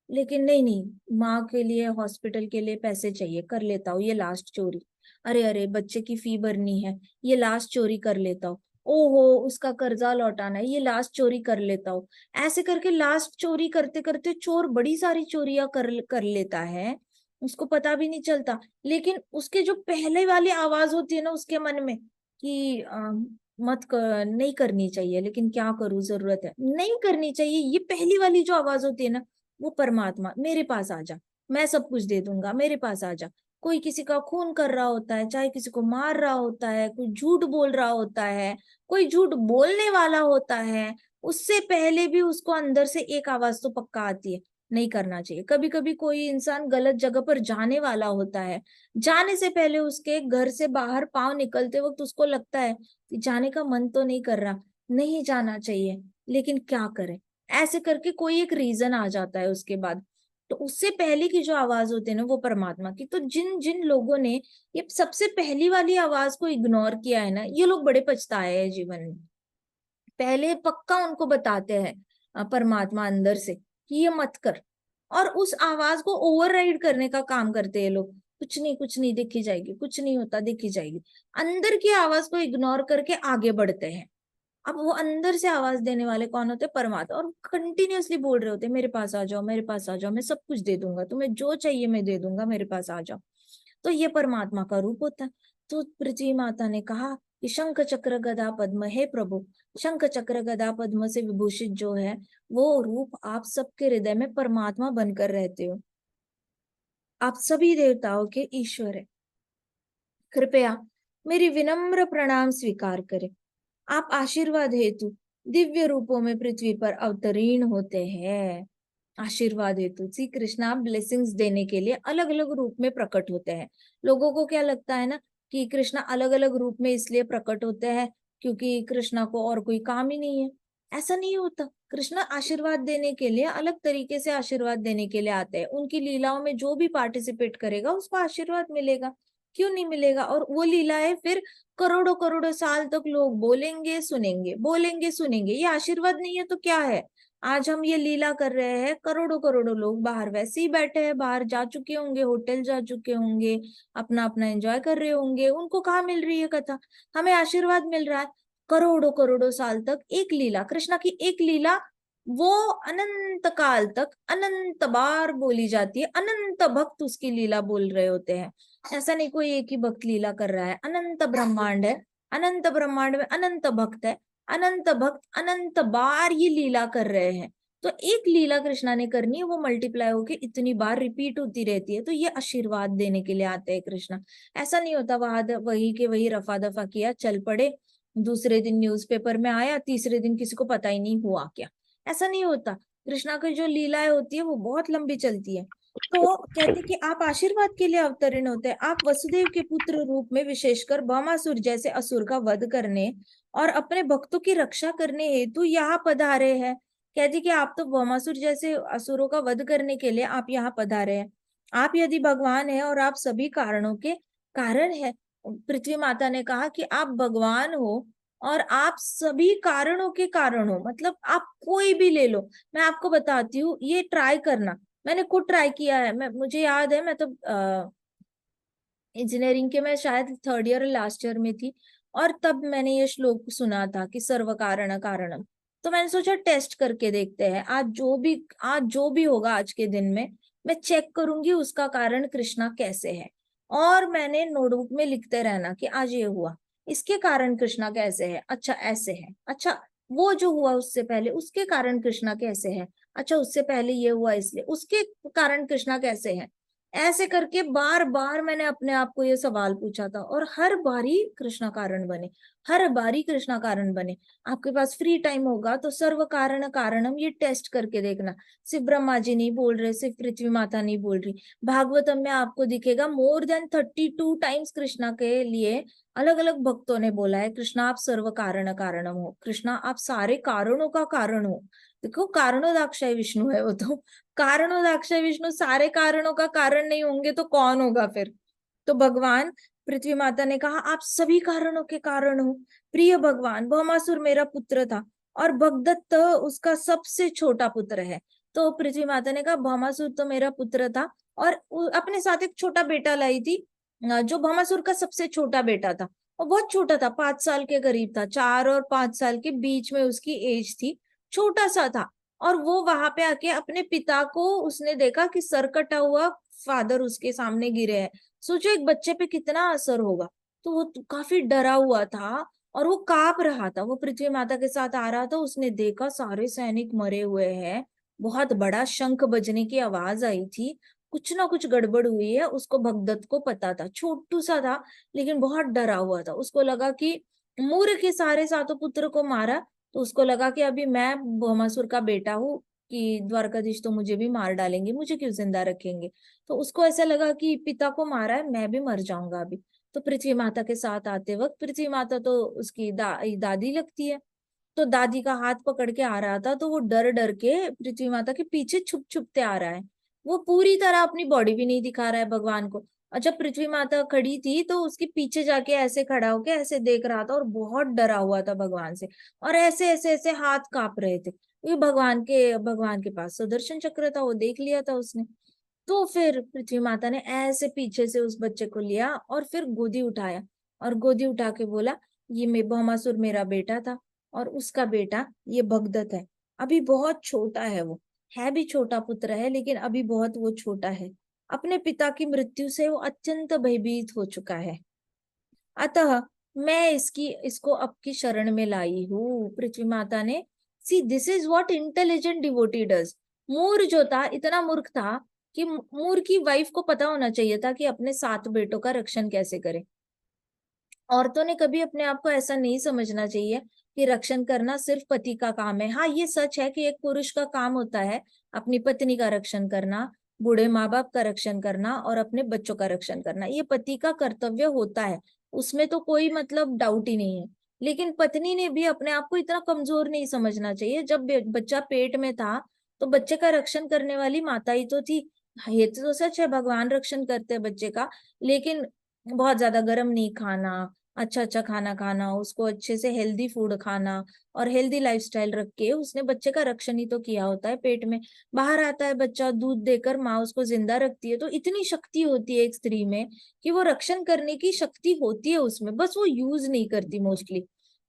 लेकिन नहीं नहीं, माँ के लिए हॉस्पिटल के लिए पैसे चाहिए, कर लेता हूँ ये लास्ट चोरी। अरे अरे बच्चे की फी भरनी है, ये लास्ट चोरी कर लेता हूँ। ओहो उसका कर्जा लौटाना है, ये लास्ट चोरी कर लेता हूँ। ऐसे करके लास्ट चोरी करते करते चोर बड़ी सारी चोरियां कर लेता है, उसको पता भी नहीं चलता। लेकिन उसके जो पहले वाली आवाज होती है ना उसके मन में कि नहीं करनी चाहिए, लेकिन क्या करूं जरूरत है, नहीं करनी चाहिए, ये पहली वाली जो आवाज होती है ना, वो परमात्मा मेरे पास आ जा, मैं सब कुछ दे दूंगा, मेरे पास आ जा। कोई किसी का खून कर रहा होता है, चाहे किसी को मार रहा होता है, कोई झूठ बोल रहा होता है, कोई झूठ बोलने वाला होता है, उससे पहले भी उसको अंदर से एक आवाज तो पक्का आती है, नहीं करना चाहिए। कभी कभी कोई इंसान गलत जगह पर जाने वाला होता है, जाने से पहले उसके घर से बाहर पांव निकलते वक्त उसको लगता है कि जाने का मन तो नहीं कर रहा, नहीं जाना चाहिए, लेकिन क्या करे। ऐसे करके कोई एक रीजन आ जाता है उसके बाद। तो उससे पहले की जो आवाज होती है ना वो परमात्मा की। तो जिन जिन लोगों ने ये सबसे पहली वाली आवाज को इग्नोर किया है ना, ये लोग बड़े पछताए हैं जीवन में। पहले पक्का उनको बताते हैं परमात्मा अंदर से कि ये मत कर, और उस आवाज को ओवरराइड करने का काम करते हैं लोग। कुछ नहीं दिखी जाएगी, कुछ नहीं होता दिखी जाएगी, अंदर की आवाज को इग्नोर करके आगे बढ़ते हैं। अब वो अंदर से आवाज देने वाले कौन होते हैं? परमात्मा। और कंटिन्यूअसली बोल रहे होते हैं मेरे पास आ जाओ, मेरे पास आ जाओ, मैं सब कुछ दे दूंगा, तुम्हें जो चाहिए मैं दे दूंगा, मेरे पास आ जाओ। तो ये परमात्मा का रूप होता है। तो पृथ्वी माता ने कहा कि शंख चक्र गदा पद्म, हे प्रभु शंख चक्र गदा पद्म से विभूषित जो है वो रूप आप सबके हृदय में परमात्मा बनकर रहते हो। आप सभी देवताओं के ईश्वर है। कृपया मेरी विनम्र प्रणाम स्वीकार करें। आप आशीर्वाद हेतु दिव्य रूपों में पृथ्वी पर अवतरीण होते हैं। आशीर्वाद हेतु श्री कृष्ण आप ब्लेसिंग्स देने के लिए अलग अलग रूप में प्रकट होते हैं। लोगों को क्या लगता है ना कि कृष्णा अलग अलग रूप में इसलिए प्रकट होते हैं क्योंकि कृष्णा को और कोई काम ही नहीं है। ऐसा नहीं होता। कृष्णा आशीर्वाद देने के लिए अलग तरीके से आशीर्वाद देने के लिए आते हैं। उनकी लीलाओं में जो भी पार्टिसिपेट करेगा उसको आशीर्वाद मिलेगा, क्यों नहीं मिलेगा। और वो लीलाएं फिर करोड़ों करोड़ों साल तक लोग बोलेंगे सुनेंगे, बोलेंगे सुनेंगे। ये आशीर्वाद नहीं है तो क्या है? आज हम ये लीला कर रहे हैं, करोड़ों करोड़ों लोग बाहर वैसे ही बैठे हैं, बाहर जा चुके होंगे, होटल जा चुके होंगे, अपना अपना एंजॉय कर रहे होंगे, उनको कहाँ मिल रही है कथा? हमें आशीर्वाद मिल रहा है। करोड़ों करोड़ों साल तक एक लीला, कृष्णा की एक लीला, वो अनंत काल तक अनंत बार बोली जाती है। अनंत भक्त उसकी लीला बोल रहे होते हैं। ऐसा नहीं कोई एक ही भक्त लीला कर रहा है, अनंत ब्रह्मांड है, अनंत ब्रह्मांड में अनंत भक्त है, अनंत भक्त अनंत बार ये लीला कर रहे हैं। तो एक लीला कृष्णा ने करनी है, वो मल्टीप्लाई होके इतनी बार रिपीट होती रहती है। तो ये आशीर्वाद देने के लिए आते हैं कृष्णा। ऐसा नहीं होता वही के वही रफा दफा किया, चल पड़े, दूसरे दिन न्यूज़पेपर में आया, तीसरे दिन किसी को पता ही नहीं हुआ क्या। ऐसा नहीं होता। कृष्णा की जो लीलाएं होती है वो बहुत लंबी चलती है। तो कहते कि आप आशीर्वाद के लिए अवतरण होते हैं, आप वसुदेव के पुत्र रूप में विशेषकर भौमासुर जैसे असुर का वध करने और अपने भक्तों की रक्षा करने हेतु यहाँ पधारे हैं। कहती कि आप तो भौमासुर जैसे असुरों का वध करने के लिए आप यहाँ पधारे हैं। आप यदि भगवान है और आप सभी कारणों के कारण है। पृथ्वी माता ने कहा कि आप भगवान हो और आप सभी कारणों के कारण हो, मतलब आप कोई भी ले लो। मैं आपको बताती हूँ, ये ट्राई करना, मैंने खुद ट्राई किया है। मुझे याद है, मैं तो इंजीनियरिंग के, मैं शायद थर्ड ईयर लास्ट ईयर में थी, और तब मैंने ये श्लोक सुना था कि सर्व कारण कारणम। तो मैंने सोचा टेस्ट करके देखते हैं, आज जो भी होगा आज के दिन में मैं चेक करूंगी उसका कारण कृष्णा कैसे है। और मैंने नोटबुक में लिखते रहना कि आज ये हुआ, इसके कारण कृष्णा कैसे है, अच्छा ऐसे है, अच्छा वो जो हुआ उससे पहले उसके कारण कृष्णा कैसे है, अच्छा उससे पहले ये हुआ इसलिए उसके कारण कृष्णा कैसे है। ऐसे करके बार बार मैंने अपने आप को ये सवाल पूछा था, और हर बारी कृष्णा कारण बने, हर बारी कृष्णा कारण बने। आपके पास फ्री टाइम होगा तो सर्व कारण कारणम ये टेस्ट करके देखना। सिर्फ ब्रह्मा जी नहीं बोल रहे, सिर्फ पृथ्वी माता नहीं बोल रही, भागवतम में आपको दिखेगा मोर देन 32 टाइम्स कृष्णा के लिए अलग अलग भक्तों ने बोला है, कृष्णा आप सर्व कारण कारणम हो, कृष्णा आप सारे कारणों का कारण हो। देखो कारणोदाक्षय विष्णु है वो तो, कारणोदाक्षय विष्णु सारे कारणों का कारण नहीं होंगे तो कौन होगा फिर। तो भगवान पृथ्वी माता ने कहा आप सभी कारणों के कारण हो। प्रिय भगवान, भौमासुर मेरा पुत्र था और भगदत्त उसका सबसे छोटा पुत्र है। तो पृथ्वी माता ने कहा भौमासुर तो मेरा पुत्र था, और अपने साथ एक छोटा बेटा लाई थी, जो भौमासुर का सबसे छोटा बेटा था। वो बहुत छोटा था, 5 साल के करीब था, 4 और 5 साल के बीच में उसकी एज थी, छोटा सा था। और वो वहां पे आके अपने पिता को उसने देखा कि सर कटा हुआ फादर उसके सामने गिरे हैं। सोचो एक बच्चे पे कितना असर होगा। तो वो काफी डरा हुआ था और वो कांप रहा था। वो पृथ्वी माता के साथ आ रहा था, उसने देखा सारे सैनिक मरे हुए हैं, बहुत बड़ा शंख बजने की आवाज आई थी, कुछ ना कुछ गड़बड़ हुई है। उसको भगदत्त को पता था, छोटू सा था लेकिन बहुत डरा हुआ था। उसको लगा कि मूर के सारे सातों पुत्र को मारा, तो उसको लगा कि अभी मैं भौमासुर का बेटा हूँ कि द्वारकाधीश तो मुझे भी मार डालेंगे, मुझे क्यों जिंदा रखेंगे। तो उसको ऐसा लगा कि पिता को मारा है, मैं भी मर जाऊंगा अभी। तो पृथ्वी माता के साथ आते वक्त, पृथ्वी माता तो उसकी दादी लगती है, तो दादी का हाथ पकड़ के आ रहा था, तो वो डर डर के पृथ्वी माता के पीछे छुप छुपते आ रहा है। वो पूरी तरह अपनी बॉडी भी नहीं दिखा रहा है भगवान को। और जब पृथ्वी माता खड़ी थी तो उसके पीछे जाके ऐसे खड़ा होके ऐसे देख रहा था और बहुत डरा हुआ था भगवान से, और ऐसे ऐसे ऐसे हाथ कांप रहे थे। ये भगवान के पास सुदर्शन चक्र था, वो देख लिया था उसने। तो फिर पृथ्वी माता ने ऐसे पीछे से उस बच्चे को लिया और फिर गोदी उठाया, और गोदी उठा के बोला ये भौमासुर मेरा बेटा था, और उसका बेटा ये भगदत्त है। अभी बहुत छोटा है वो, है भी छोटा पुत्र है लेकिन अभी बहुत वो छोटा है। अपने पिता की मृत्यु से वो अत्यंत भयभीत हो चुका है, अतः मैं इसको आपकी शरण में लाई हूँ। पृथ्वी माता ने, see this is what intelligent devotee does. मूर जो था इतना मूर्ख था कि मूर की वाइफ को पता होना चाहिए था कि अपने 7 बेटों का रक्षण कैसे करे। औरतों ने कभी अपने आप को ऐसा नहीं समझना चाहिए कि रक्षण करना सिर्फ पति का काम है। हाँ, ये सच है कि एक पुरुष का काम होता है अपनी पत्नी का रक्षण करना, बूढ़े माँ बाप का रक्षण करना और अपने बच्चों का रक्षण करना, ये पति का कर्तव्य होता है, उसमें तो कोई मतलब डाउट ही नहीं है। लेकिन पत्नी ने भी अपने आप को इतना कमजोर नहीं समझना चाहिए। जब बच्चा पेट में था तो बच्चे का रक्षण करने वाली माता ही तो थी। ये तो सच है, भगवान रक्षण करते हैं बच्चे का, लेकिन बहुत ज्यादा गर्म नहीं खाना, अच्छा अच्छा खाना खाना, उसको अच्छे से हेल्दी फूड खाना और हेल्दी लाइफस्टाइल रख के उसने बच्चे का रक्षण ही तो किया होता है। पेट में बाहर आता है बच्चा, दूध देकर माँ उसको जिंदा रखती है। तो इतनी शक्ति होती है एक स्त्री में कि वो रक्षण करने की शक्ति होती है उसमें, बस वो यूज नहीं करती मोस्टली।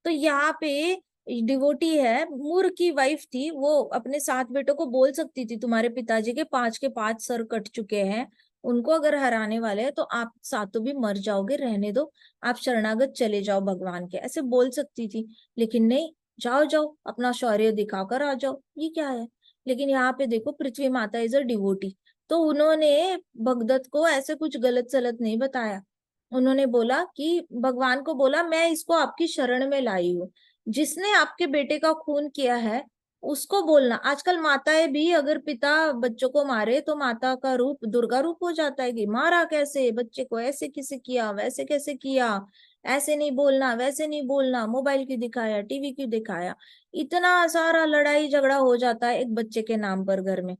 तो यहाँ पे डिवोटी है, मूर की वाइफ थी, वो अपने 7 बेटों को बोल सकती थी तुम्हारे पिताजी के 5 सर कट चुके हैं, उनको अगर हराने वाले हैं तो आप सातों भी मर जाओगे, रहने दो, आप शरणागत चले जाओ भगवान के, ऐसे बोल सकती थी। लेकिन नहीं, जाओ जाओ अपना शौर्य दिखाकर आ जाओ, ये क्या है। लेकिन यहाँ पे देखो पृथ्वी माता इज अ डिवोटी, तो उन्होंने भगदत्त को ऐसे कुछ गलत सलत नहीं बताया। उन्होंने बोला कि भगवान को बोला मैं इसको आपकी शरण में लाई हूँ, जिसने आपके बेटे का खून किया है उसको बोलना। आजकल माताएं भी अगर पिता बच्चों को मारे तो माता का रूप दुर्गा रूप हो जाता है कि मारा कैसे, बच्चे को ऐसे किसे किया, वैसे कैसे किया, ऐसे नहीं बोलना, वैसे नहीं बोलना, मोबाइल क्यों दिखाया, टीवी क्यों दिखाया। इतना सारा लड़ाई झगड़ा हो जाता है एक बच्चे के नाम पर घर में।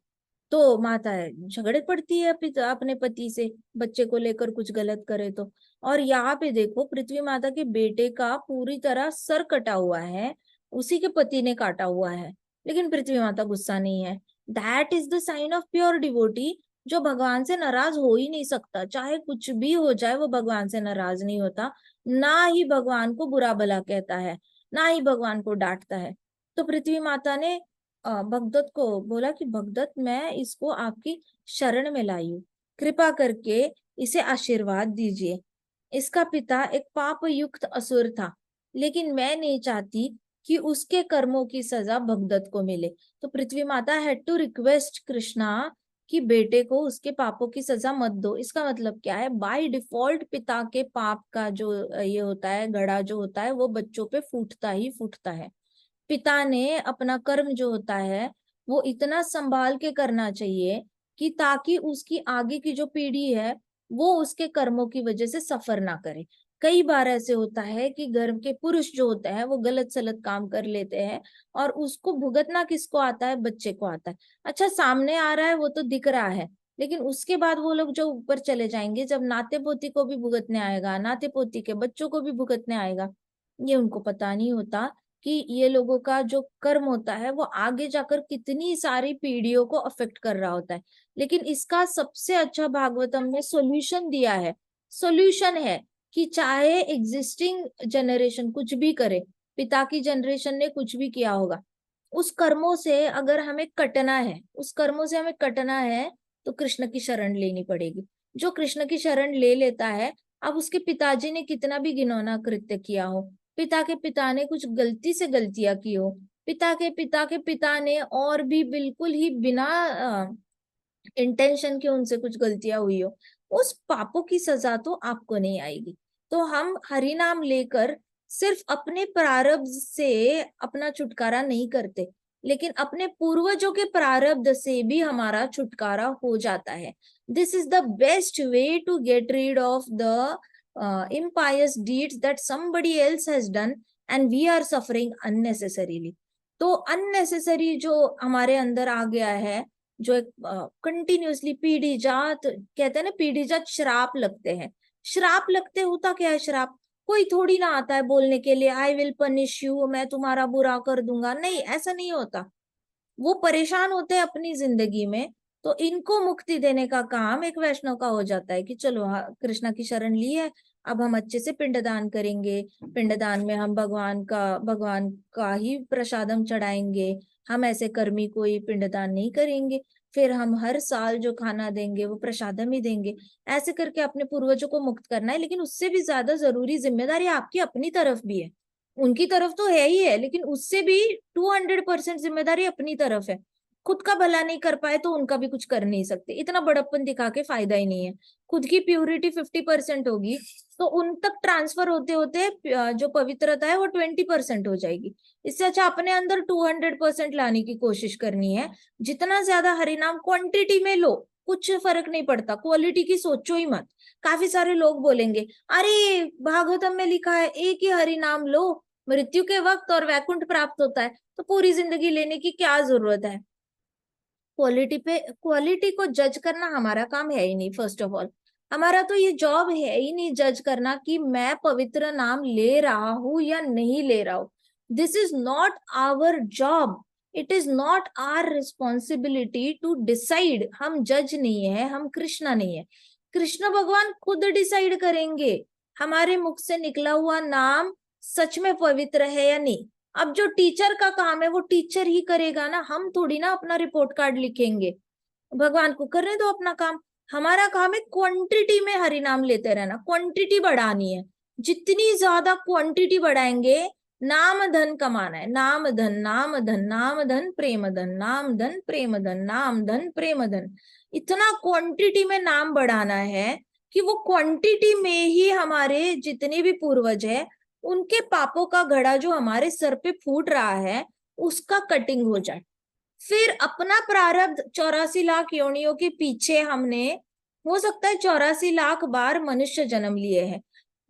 तो माता है झगड़े पड़ती है पिता अपने पति से, बच्चे को लेकर कुछ गलत करे तो। और यहाँ पे देखो पृथ्वी माता के बेटे का पूरी तरह सर कटा हुआ है, उसी के पति ने काटा हुआ है, लेकिन पृथ्वी माता गुस्सा नहीं है। That is the sign of pure devotee, जो भगवान से नाराज हो ही नहीं सकता, चाहे कुछ भी हो जाए वो भगवान से नाराज नहीं होता, ना ही भगवान को बुरा भला कहता है, ना ही भगवान को डांटता है। तो पृथ्वी माता ने भगदत्त को बोला कि भगदत्त मैं इसको आपकी शरण में लाई हूँ, कृपा करके इसे आशीर्वाद दीजिए। इसका पिता एक पाप युक्त असुर था, लेकिन मैं नहीं चाहती कि उसके कर्मों की सजा भगदत्त को मिले। तो पृथ्वी माता हैड टू रिक्वेस्ट कृष्णा कि बेटे को उसके पापों की सजा मत दो। इसका मतलब क्या है, बाय डिफॉल्ट पिता के पाप का जो ये होता है घड़ा जो होता है वो बच्चों पे फूटता ही फूटता है। पिता ने अपना कर्म जो होता है वो इतना संभाल के करना चाहिए कि ताकि उसकी आगे की जो पीढ़ी है वो उसके कर्मों की वजह से सफर ना करे। कई बार ऐसे होता है कि घर के पुरुष जो होते हैं वो गलत सलत काम कर लेते हैं, और उसको भुगतना किसको आता है, बच्चे को आता है। अच्छा सामने आ रहा है वो तो दिख रहा है, लेकिन उसके बाद वो लोग जो ऊपर चले जाएंगे, जब नाते पोती को भी भुगतने आएगा, नाते पोती के बच्चों को भी भुगतने आएगा, ये उनको पता नहीं होता कि ये लोगों का जो कर्म होता है वो आगे जाकर कितनी सारी पीढ़ियों को अफेक्ट कर रहा होता है। लेकिन इसका सबसे अच्छा भागवतम ने सॉल्यूशन दिया है। सॉल्यूशन है कि चाहे एग्जिस्टिंग जनरेशन कुछ भी करे, पिता की जनरेशन ने कुछ भी किया होगा, उस कर्मों से अगर हमें कटना है, उस कर्मों से हमें कटना है, तो कृष्ण की शरण लेनी पड़ेगी। जो कृष्ण की शरण ले लेता है, अब उसके पिताजी ने कितना भी घिनौना कृत्य किया हो, पिता के पिता ने कुछ गलती से गलतियां की हो, पिता के पिता ने और भी बिल्कुल ही बिना इंटेंशन के उनसे कुछ गलतियां हुई हो, उस पापों की सजा तो आपको नहीं आएगी। तो हम हरि नाम लेकर सिर्फ अपने प्रारब्ध से अपना छुटकारा नहीं करते, लेकिन अपने पूर्वजों के प्रारब्ध से भी हमारा छुटकारा हो जाता है। This is the best way to get rid of the impious deeds that somebody else has done and we are suffering unnecessarily। तो अननेसेसरी जो हमारे अंदर आ गया है, जो एक कंटिन्यूअसली पीढ़ी जात कहते हैं ना, पीढ़ी जात श्राप लगते हैं। श्राप लगते होता क्या है, श्राप कोई थोड़ी ना आता है बोलने के लिए आई विल पनिश यू, मैं तुम्हारा बुरा कर दूंगा, नहीं ऐसा नहीं होता। वो परेशान होते हैं अपनी जिंदगी में, तो इनको मुक्ति देने का काम एक वैष्णव का हो जाता है कि चलो हाँ कृष्णा की शरण ली है, अब हम अच्छे से पिंडदान करेंगे, पिंडदान में हम भगवान का ही प्रसादम चढ़ाएंगे, हम ऐसे कर्मी कोई पिंडदान नहीं करेंगे, फिर हम हर साल जो खाना देंगे वो प्रसादम ही देंगे। ऐसे करके अपने पूर्वजों को मुक्त करना है, लेकिन उससे भी ज्यादा जरूरी जिम्मेदारी आपकी अपनी तरफ भी है। उनकी तरफ तो है ही है, लेकिन उससे भी 200% जिम्मेदारी अपनी तरफ है। खुद का भला नहीं कर पाए तो उनका भी कुछ कर नहीं सकते, इतना बड़प्पन दिखा के फायदा ही नहीं है। खुद की प्योरिटी 50% होगी तो उन तक ट्रांसफर होते होते जो पवित्रता है वो 20% हो जाएगी। इससे अच्छा अपने अंदर 200% लाने की कोशिश करनी है। जितना ज्यादा हरिनाम क्वांटिटी में लो, कुछ फर्क नहीं पड़ता, क्वालिटी की सोचो ही मत। काफी सारे लोग बोलेंगे अरे भागवतम में लिखा है एक ही हरि नाम लो, मृत्यु के वक्त और वैकुंठ प्राप्त होता है, तो पूरी जिंदगी लेने की क्या जरूरत है। क्वालिटी को जज करना हमारा काम है ही नहीं। फर्स्ट ऑफ ऑल हमारा तो ये जॉब है ही नहीं जज करना कि मैं पवित्र नाम ले रहा हूं या नहीं ले रहा हूं। This is not our job, it is not our responsibility to decide. हम जज नहीं है, हम कृष्णा नहीं है। कृष्ण भगवान खुद डिसाइड करेंगे हमारे मुख से निकला हुआ नाम सच में पवित्र है या नहीं। अब जो टीचर का काम है वो टीचर ही करेगा ना, हम थोड़ी ना अपना रिपोर्ट कार्ड लिखेंगे। भगवान को करने दो अपना काम। हमारा काम है क्वांटिटी में हरि नाम लेते रहना, क्वांटिटी बढ़ानी है। जितनी ज्यादा क्वांटिटी बढ़ाएंगे, नाम धन कमाना है, नाम धन नाम धन नाम धन प्रेम धन, नाम धन प्रेम धन, नाम धन प्रेम धन। इतना क्वांटिटी में नाम बढ़ाना है कि वो क्वांटिटी में ही हमारे जितने भी पूर्वज है उनके पापों का घड़ा जो हमारे सर पे फूट रहा है उसका कटिंग हो जाए। फिर अपना प्रारब्ध 84 लाख योनियों के पीछे हमने हो सकता है 84 लाख बार मनुष्य जन्म लिए हैं,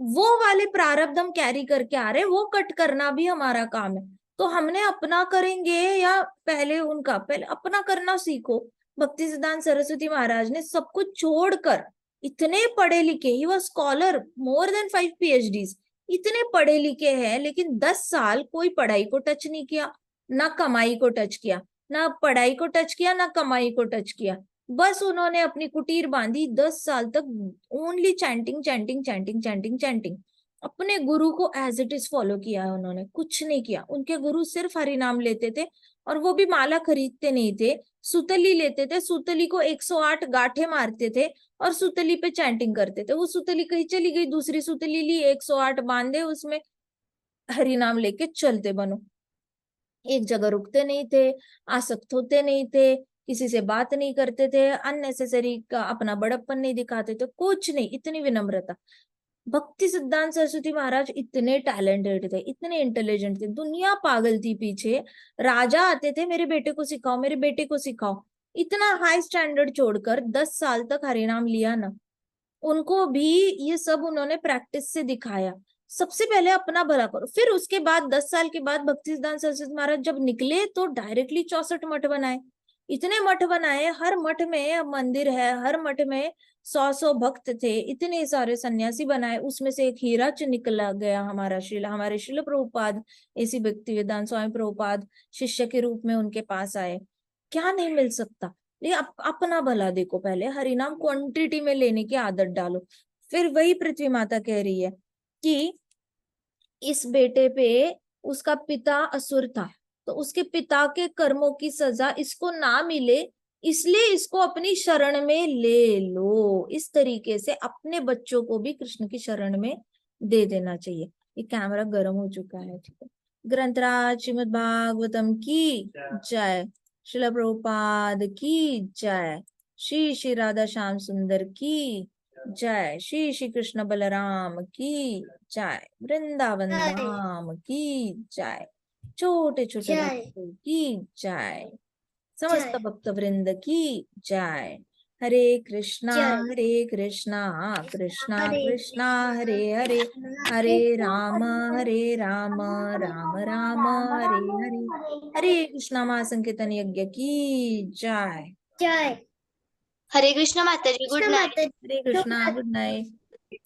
वो वाले प्रारब्ध हम कैरी करके आ रहे हैं, वो कट करना भी हमारा काम है। तो हमने अपना करेंगे या पहले उनका? पहले अपना करना सीखो। भक्ति सिद्धांत सरस्वती महाराज ने सब कुछ छोड़कर, इतने पढ़े लिखे, he was scholar, more than 5 PhDs, इतने पढ़े लिखे हैं, लेकिन 10 साल कोई पढ़ाई को टच नहीं किया, ना कमाई को टच किया, ना पढ़ाई को टच किया, ना कमाई को टच किया। बस उन्होंने अपनी कुटीर बांधी, 10 साल तक only chanting chanting chanting chanting chanting. अपने गुरु को एज इट इज फॉलो किया है उन्होंने, कुछ नहीं किया। उनके गुरु सिर्फ हरि नाम लेते थे, और वो भी माला खरीदते नहीं थे, सुतली लेते थे, सुतली को 108 गांठे मारते थे और सुतली पे चैंटिंग करते थे। वो सुतली कहीं चली गई, दूसरी सुतली ली, 108 बांधे, उसमें हरि नाम लेके चलते बनो। एक जगह रुकते नहीं थे, आसक्त होते नहीं थे, किसी से बात नहीं करते थे, अननेसेसरी का अपना बड़प्पन नहीं दिखाते थे, कुछ नहीं, इतनी विनम्रता। भक्ति सिद्धांत सरस्वती महाराज इतने टैलेंटेड थे, इतने इंटेलिजेंट थे, दुनिया पागल थी पीछे। राजा आते थे, मेरे बेटे को सिखाओ, मेरे बेटे को सिखाओ। इतना हाई स्टैंडर्ड छोड़कर 10 साल तक हरिनाम लिया ना, उनको भी ये सब उन्होंने प्रैक्टिस से दिखाया। सबसे पहले अपना भला करो, फिर उसके बाद 10 साल के बाद भक्ति सिद्धांत सरस्वती महाराज जब निकले तो डायरेक्टली 64 मठ बनाए। इतने मठ बनाए, हर मठ में मंदिर है, हर मठ में 100 भक्त थे, इतने सारे सन्यासी बनाए। उसमें से एक हीराच निकला गया हमारे शिल प्रभुपाद, ऐसी भक्ति वेदांत स्वामी प्रभुपाद शिष्य के रूप में उनके पास आए। क्या नहीं मिल सकता? ये अपना भला देखो, पहले हरिनाम क्वांटिटी में लेने की आदत डालो। फिर वही पृथ्वी माता कह रही है कि इस बेटे पे उसका पिता असुर था, तो उसके पिता के कर्मों की सजा इसको ना मिले, इसलिए इसको अपनी शरण में ले लो। इस तरीके से अपने बच्चों को भी कृष्ण की शरण में दे देना चाहिए। ये कैमरा गर्म हो चुका है, ठीक है। ग्रंथराज श्रीमद् भागवतम की जय, श्रील प्रभुपाद की जय, श्री श्री राधा श्याम सुंदर की जय, श्री श्री कृष्ण बलराम की जय, वृंदावन धाम की जय, छोटे छोटे भक्तों की जय, समस्त भक्त वृंद की जय। हरे कृष्णा कृष्णा कृष्णा हरे हरे, हरे राम राम राम हरे हरे। हरे कृष्णा महासंकीर्तन यज्ञ की जय। जय। हरे कृष्णा माता जी, गुड नाइट। हरे कृष्णा, गुड नाइट।